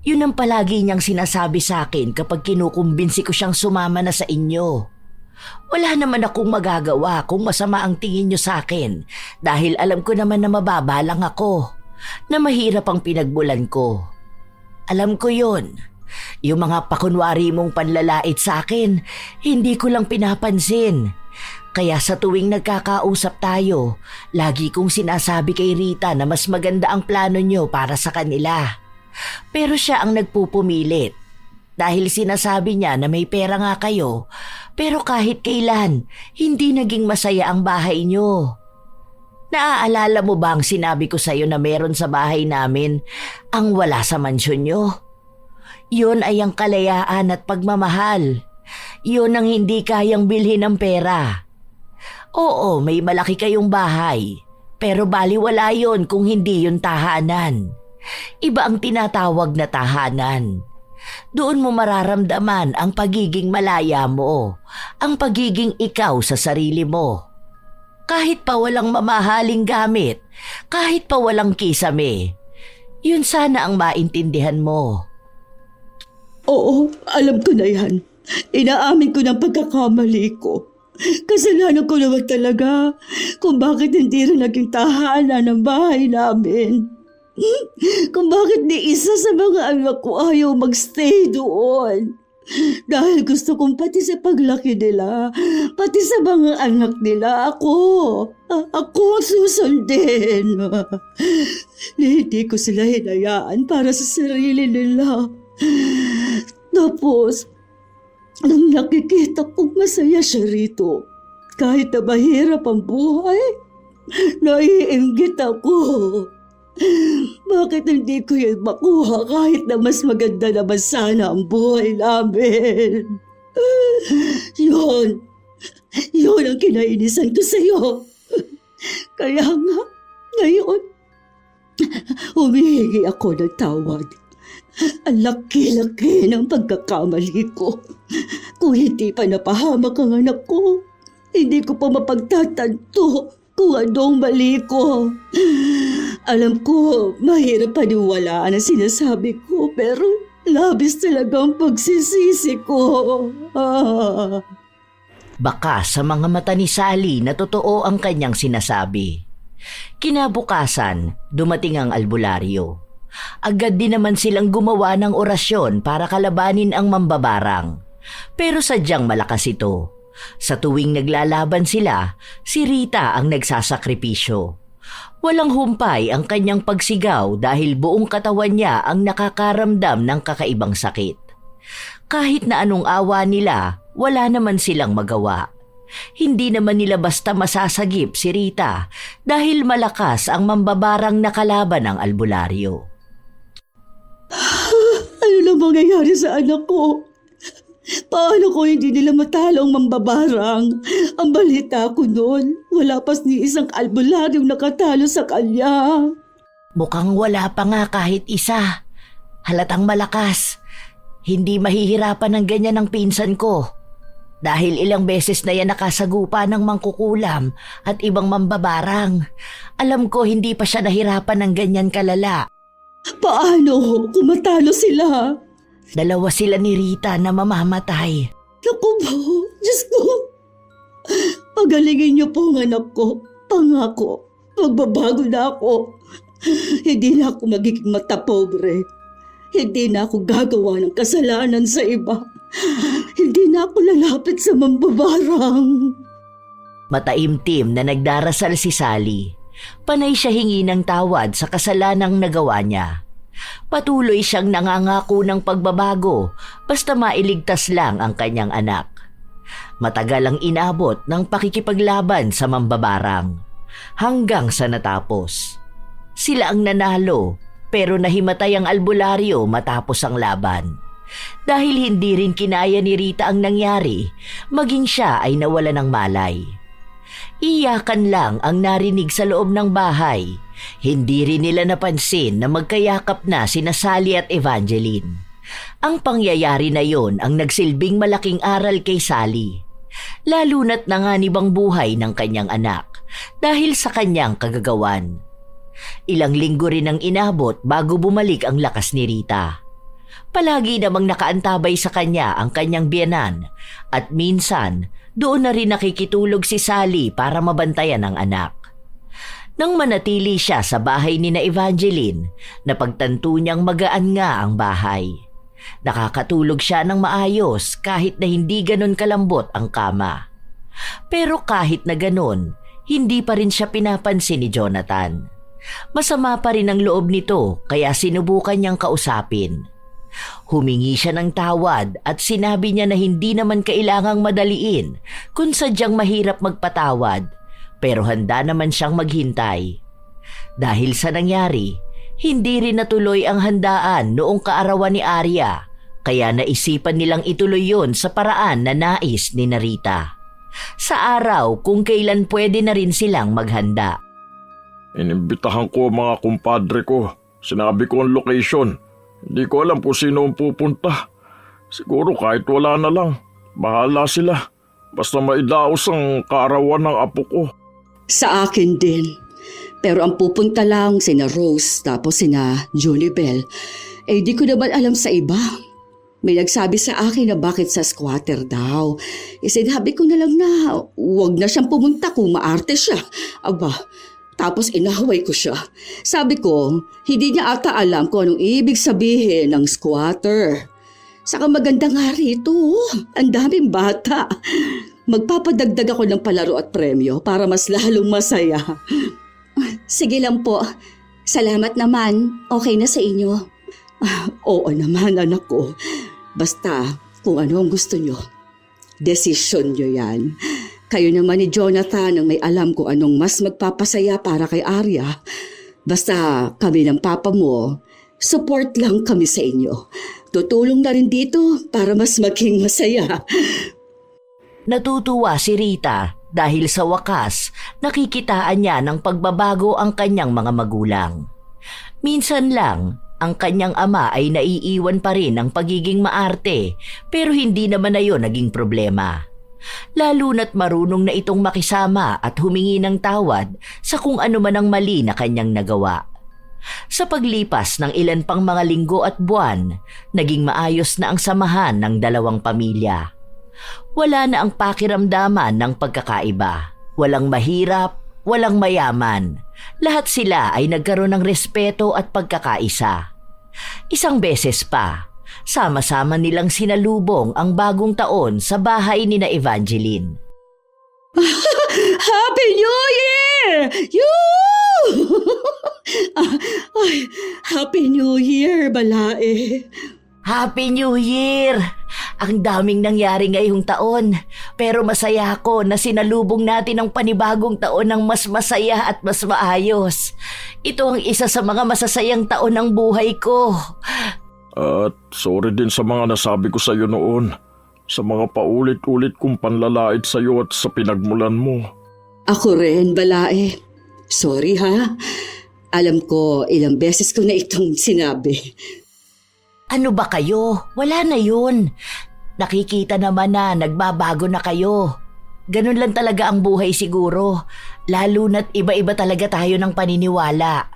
Yun ang palagi niyang sinasabi sa akin kapag kinukumbinsi ko siyang sumama na sa inyo. Wala naman akong magagawa kung masama ang tingin niyo sa akin dahil alam ko naman na mababa lang ako, na mahirap ang pinagbulan ko. Alam ko yun. Yung mga pakunwari mong panlalait sa akin, hindi ko lang pinapansin. Kaya sa tuwing nagkakausap tayo, lagi kong sinasabi kay Rita na mas maganda ang plano niyo para sa kanila. Pero siya ang nagpupumilit dahil sinasabi niya na may pera nga kayo, pero kahit kailan, hindi naging masaya ang bahay niyo. Naaalala mo ba ang sinabi ko sa'yo na meron sa bahay namin ang wala sa mansyon niyo? Yun ay ang kalayaan at pagmamahal. Yun ang hindi kayang bilhin ng pera. Oo, may malaki kayong bahay, pero baliwala yun kung hindi yun tahanan. Iba ang tinatawag na tahanan. Doon mo mararamdaman ang pagiging malaya mo, ang pagiging ikaw sa sarili mo. Kahit pa walang mamahaling gamit, kahit pa walang kisame, yun sana ang maintindihan mo. Oo, alam ko na yan. Inaamin ko ng pagkakamali ko. Kasalanan ko naman talaga kung bakit hindi rin naging tahanan ng bahay namin. Kung bakit ni isa sa mga anak ko ayaw magstay doon. Dahil gusto kong pati sa paglaki nila, pati sa mga anak nila, ako ang susundin. Hindi ko sila hinayaan para sa sarili nila. Tapos, nang nakikita kong masaya siya rito, kahit na mahirap ang buhay, naiinggit ako. Bakit hindi ko yan makuha kahit na mas maganda naman sana ang buhay namin? Yun ang kinainisan ko sa'yo. Kaya nga, ngayon, humihingi ako ng tawad. Ang laki-laki ng pagkakamali ko. Kung hindi pa napahamak ang anak ko, hindi ko pa mapagtatanto kung anong mali ko. Alam ko, mahirap paniwalaan ang sinasabi ko, pero labis talagang pagsisisi ko. Baka sa mga mata ni Sally na totoo ang kanyang sinasabi. Kinabukasan, dumating ang albularyo. Agad din naman silang gumawa ng orasyon para kalabanin ang mambabarang. Pero sadyang malakas ito. Sa tuwing naglalaban sila, si Rita ang nagsasakripisyo. Walang humpay ang kanyang pagsigaw dahil buong katawan niya ang nakakaramdam ng kakaibang sakit. Kahit na anong awa nila, wala naman silang magawa. Hindi naman nila basta masasagip si Rita dahil malakas ang mambabarang nakalaban ng albularyo. Ano na mangyayari sa anak ko? Paano ko hindi nila matalo ang mambabarang? Ang balita ko noon, wala pas ni isang albularyong nakatalo sa kanya. Mukhang wala pa nga kahit isa. Halatang malakas. Hindi mahihirapan ng ganyan ang pinsan ko. Dahil ilang beses na yan nakasagupa ng mangkukulam at ibang mambabarang. Alam ko hindi pa siya nahirapan ng ganyan kalala. Paano kung matalo sila? Dalawa sila ni Rita na mamamatay. Naku po, Diyos ko. Pagalingin niyo po ang anak ko. Pangako, magbabago na ako. Hindi na ako magiging matapobre. Hindi na ako gagawa ng kasalanan sa iba. Hindi na ako lalapit sa mambabarang. Mataimtim na nagdarasal si Sally. Panay siya hingi ng tawad sa kasalanang nagawa niya. Patuloy siyang nangangako ng pagbabago basta mailigtas lang ang kanyang anak. Matagal ang inabot ng pakikipaglaban sa mambabarang hanggang sa natapos. Sila ang nanalo pero nahimatay ang albularyo matapos ang laban. Dahil hindi rin kinaya ni Rita ang nangyari, maging siya ay nawala ng malay. Iyakan lang ang narinig sa loob ng bahay. Hindi rin nila napansin na magkayakap na sina Sally at Evangeline. Ang pangyayari na yon ang nagsilbing malaking aral kay Sally. Lalo na't nanganibang buhay ng kanyang anak dahil sa kanyang kagagawan. Ilang linggo rin ang inabot bago bumalik ang lakas ni Rita. Palagi namang nakaantabay sa kanya ang kanyang biyenan at minsan doon na rin nakikitulog si Sally para mabantayan ang anak. Nang manatili siya sa bahay ni na Evangeline, napagtanto niyang magaan nga ang bahay. Nakakatulog siya ng maayos kahit na hindi ganon kalambot ang kama. Pero kahit na ganon, hindi pa rin siya pinapansin ni Jonathan. Masama pa rin ang loob nito kaya sinubukan niyang kausapin. Humingi siya ng tawad at sinabi niya na hindi naman kailangang madaliin kung sadyang mahirap magpatawad, pero handa naman siyang maghintay. Dahil sa nangyari, Hindi rin natuloy ang handaan noong kaarawan ni Arya, kaya naisipan nilang ituloy yon sa paraan na nais ni Narita. Sa araw kung kailan pwede na rin silang maghanda. Inimbitahan ko ang mga kumpadre ko. Sinabi ko ang location. Hindi ko alam kung sino ang pupunta. Siguro kahit wala na lang. Bahala sila. Basta maidaos ang kaarawan ng apo ko. Sa akin din. Pero ang pupunta lang sina Rose tapos sina Junibel. Di ko naman alam sa iba. May nagsabi sa akin na bakit sa squatter daw. Sinabi ko na lang na huwag na siyang pumunta kung maarte siya. Aba, tapos inahaway ko siya. Sabi ko, hindi niya ata alam kung anong ibig sabihin ng squatter. Saka maganda nga rito, ang daming bata. Magpapadagdag ako ng palaro at premyo para mas lalong masaya. Sige lang po. Salamat naman. Okay na sa inyo. Oo naman, anak ko. Basta kung ano ang gusto nyo. Desisyon nyo yan. Kayo naman ni Jonathan ang may alam kung anong mas magpapasaya para kay Arya. Basta kami ng papa mo, support lang kami sa inyo. Tutulong na rin dito para mas maging masaya. Natutuwa si Rita dahil sa wakas nakikitaan niya ng pagbabago ang kanyang mga magulang. Minsan lang, ang kanyang ama ay naiiwan pa rin ng pagiging maarte pero hindi naman na yun naging problema. Lalo na't marunong na itong makisama at humingi ng tawad sa kung ano man ang mali na kanyang nagawa. Sa paglipas ng ilan pang mga linggo at buwan, naging maayos na ang samahan ng dalawang pamilya. Wala na ang pakiramdaman ng pagkakaiba. Walang mahirap, walang mayaman. Lahat sila ay nagkaroon ng respeto at pagkakaisa. Isang beses pa, sama-sama nilang sinalubong ang bagong taon sa bahay ni na Evangeline. Happy New Year! Happy New Year, Balae. Happy New Year! Ang daming nangyari ngayong taon, pero masaya ako na sinalubong natin ang panibagong taon ng mas masaya at mas maayos. Ito ang isa sa mga masasayang taon ng buhay ko. At sorry din sa mga nasabi ko sa iyo noon. Sa mga paulit-ulit kong panlalait sa iyo at sa pinagmulan mo. Ako rin, Balae. Sorry ha. Alam ko ilang beses ko na itong sinabi. Ano ba kayo? Wala na yun. Nakikita naman na nagbabago na kayo. Ganun lang talaga ang buhay siguro. Lalo na't iba-iba talaga tayo ng paniniwala.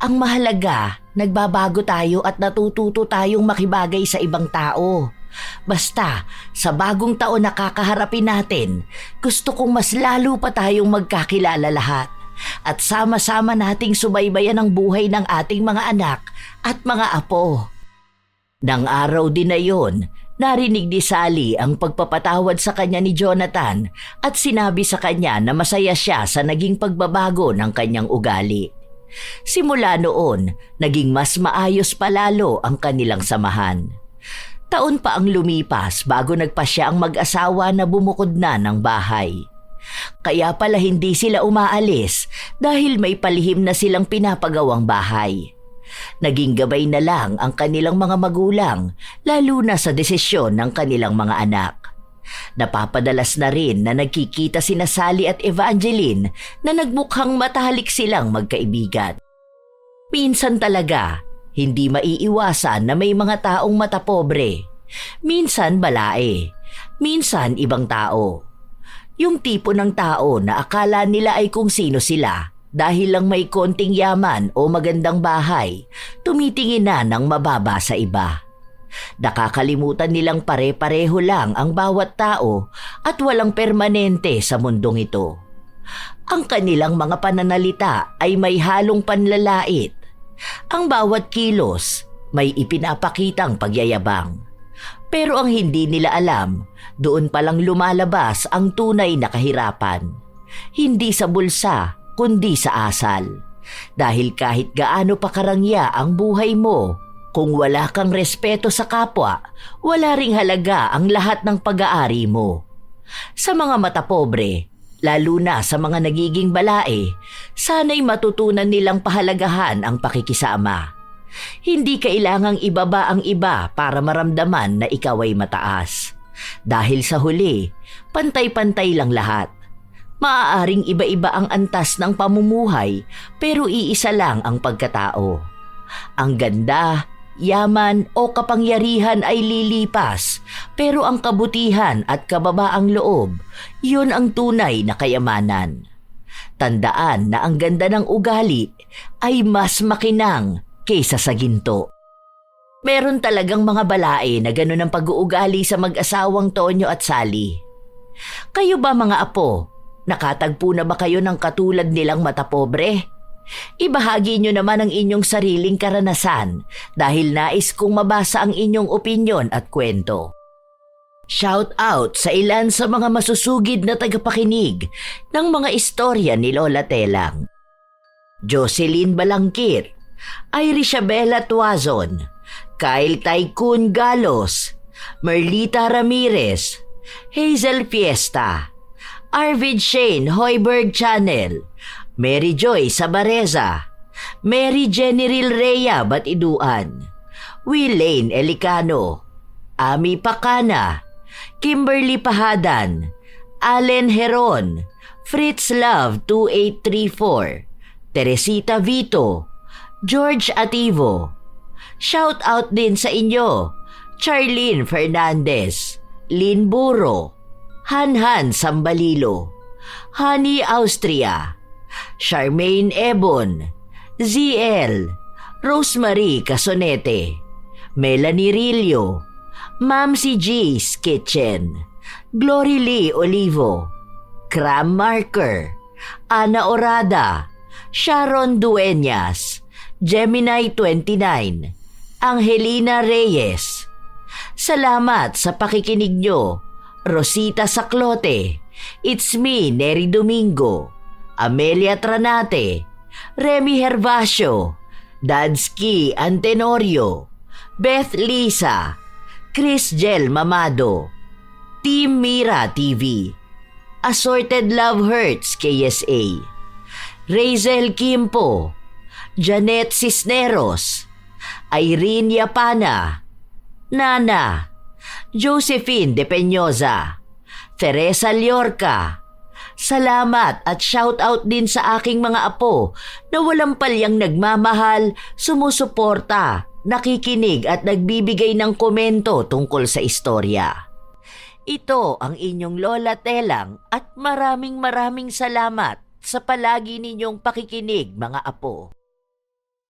Ang mahalaga, nagbabago tayo at natututo tayong makibagay sa ibang tao. Basta, sa bagong taon na kakaharapin natin, gusto kong mas lalo pa tayong magkakilala lahat. At sama-sama nating subaybayan ang buhay ng ating mga anak at mga apo. Nang araw din na yon, narinig ni Sally ang pagpapatawad sa kanya ni Jonathan at sinabi sa kanya na masaya siya sa naging pagbabago ng kanyang ugali. Simula noon, naging mas maayos palalo ang kanilang samahan. Taon pa ang lumipas bago nagpasya ang mag-asawa na bumukod na ng bahay. Kaya pala hindi sila umaalis dahil may palihim na silang pinapagawang bahay. Naging gabay na lang ang kanilang mga magulang, lalo na sa desisyon ng kanilang mga anak. Napapadalas na rin na nagkikita sina Sally at Evangeline na nagmukhang matalik silang magkaibigan. Minsan talaga, hindi maiiwasan na may mga taong matapobre. Minsan balae, minsan ibang tao. Yung tipo ng tao na akala nila ay kung sino sila. Dahil lang may konting yaman o magandang bahay, tumitingin na ng mababa sa iba. Nakakalimutan nilang pare-pareho lang ang bawat tao at walang permanente sa mundong ito. Ang kanilang mga pananalita ay may halong panlalait. Ang bawat kilos may ipinapakitang pagyayabang. Pero ang hindi nila alam, doon palang lumalabas ang tunay na kahirapan. Hindi sa bulsa, kundi sa asal. Dahil kahit gaano pa karangya ang buhay mo, kung wala kang respeto sa kapwa, wala ring halaga ang lahat ng pag-aari mo. Sa mga matapobre, Lalo na sa mga nagiging balae, sana'y matutunan nilang pahalagahan ang pakikisama. Hindi kailangang ibaba ang iba para maramdaman na ikaw ay mataas. Dahil sa huli, pantay-pantay lang lahat. Maaaring iba-iba ang antas ng pamumuhay pero iisa lang ang pagkatao. Ang ganda, yaman o kapangyarihan ay lilipas pero ang kabutihan at kababaang loob, yun ang tunay na kayamanan. Tandaan na ang ganda ng ugali ay mas makinang kaysa sa ginto. Meron talagang mga balae na ganun ang pag-uugali sa mag-asawang Tonyo at Sally. Kayo ba mga apo, nakatagpo na ba kayo ng katulad nilang matapobre? Ibahagi nyo naman ang inyong sariling karanasan dahil nais kong mabasa ang inyong opinyon at kwento. Shout out sa ilan sa mga masusugid na tagapakinig ng mga istorya ni Lola Telang. Jocelyn Balangkit, Irisabela Tuazon, Kyle Tycoon Galos, Merlita Ramirez, Hazel Fiesta, Arvid Shane Hoiberg Channel, Mary Joy Sabareza, Mary Generil Rhea Batiduan, Willaine Elicano, Ami Pacana, Kimberly Pahadan, Allen Heron, Fritz Love 2834, Teresita Vito, George Ativo. Shout out din sa inyo, Charlene Fernandez, Lynn Buro, Hanhan Sambalilo, Honey Austria, Charmaine Ebon, ZL, Rosemary Casonete, Melanie Rillo, Mamsi G's Kitchen, Glory Lee Olivo, Cram Marker, Ana Orada, Sharon Dueñas, Gemini 29, Angelina Reyes. Salamat sa pakikinig nyo, Rosita Saclote, It's Me Neri Domingo, Amelia Tranate, Remy Hervasio, Dadsky Antenorio, Beth Lisa, Chris Gel Mamado, Team Mira TV, Assorted Love Hurts KSA, Razel Kimpo, Janet Cisneros, Irene Yapana, Nana, Josephine De Peñosa, Teresa Liorca. Salamat at shoutout din sa aking mga apo na walang palyang nagmamahal, sumusuporta, nakikinig at nagbibigay ng komento tungkol sa istorya. Ito ang inyong Lola Telang at maraming salamat sa palagi ninyong pakikinig mga apo.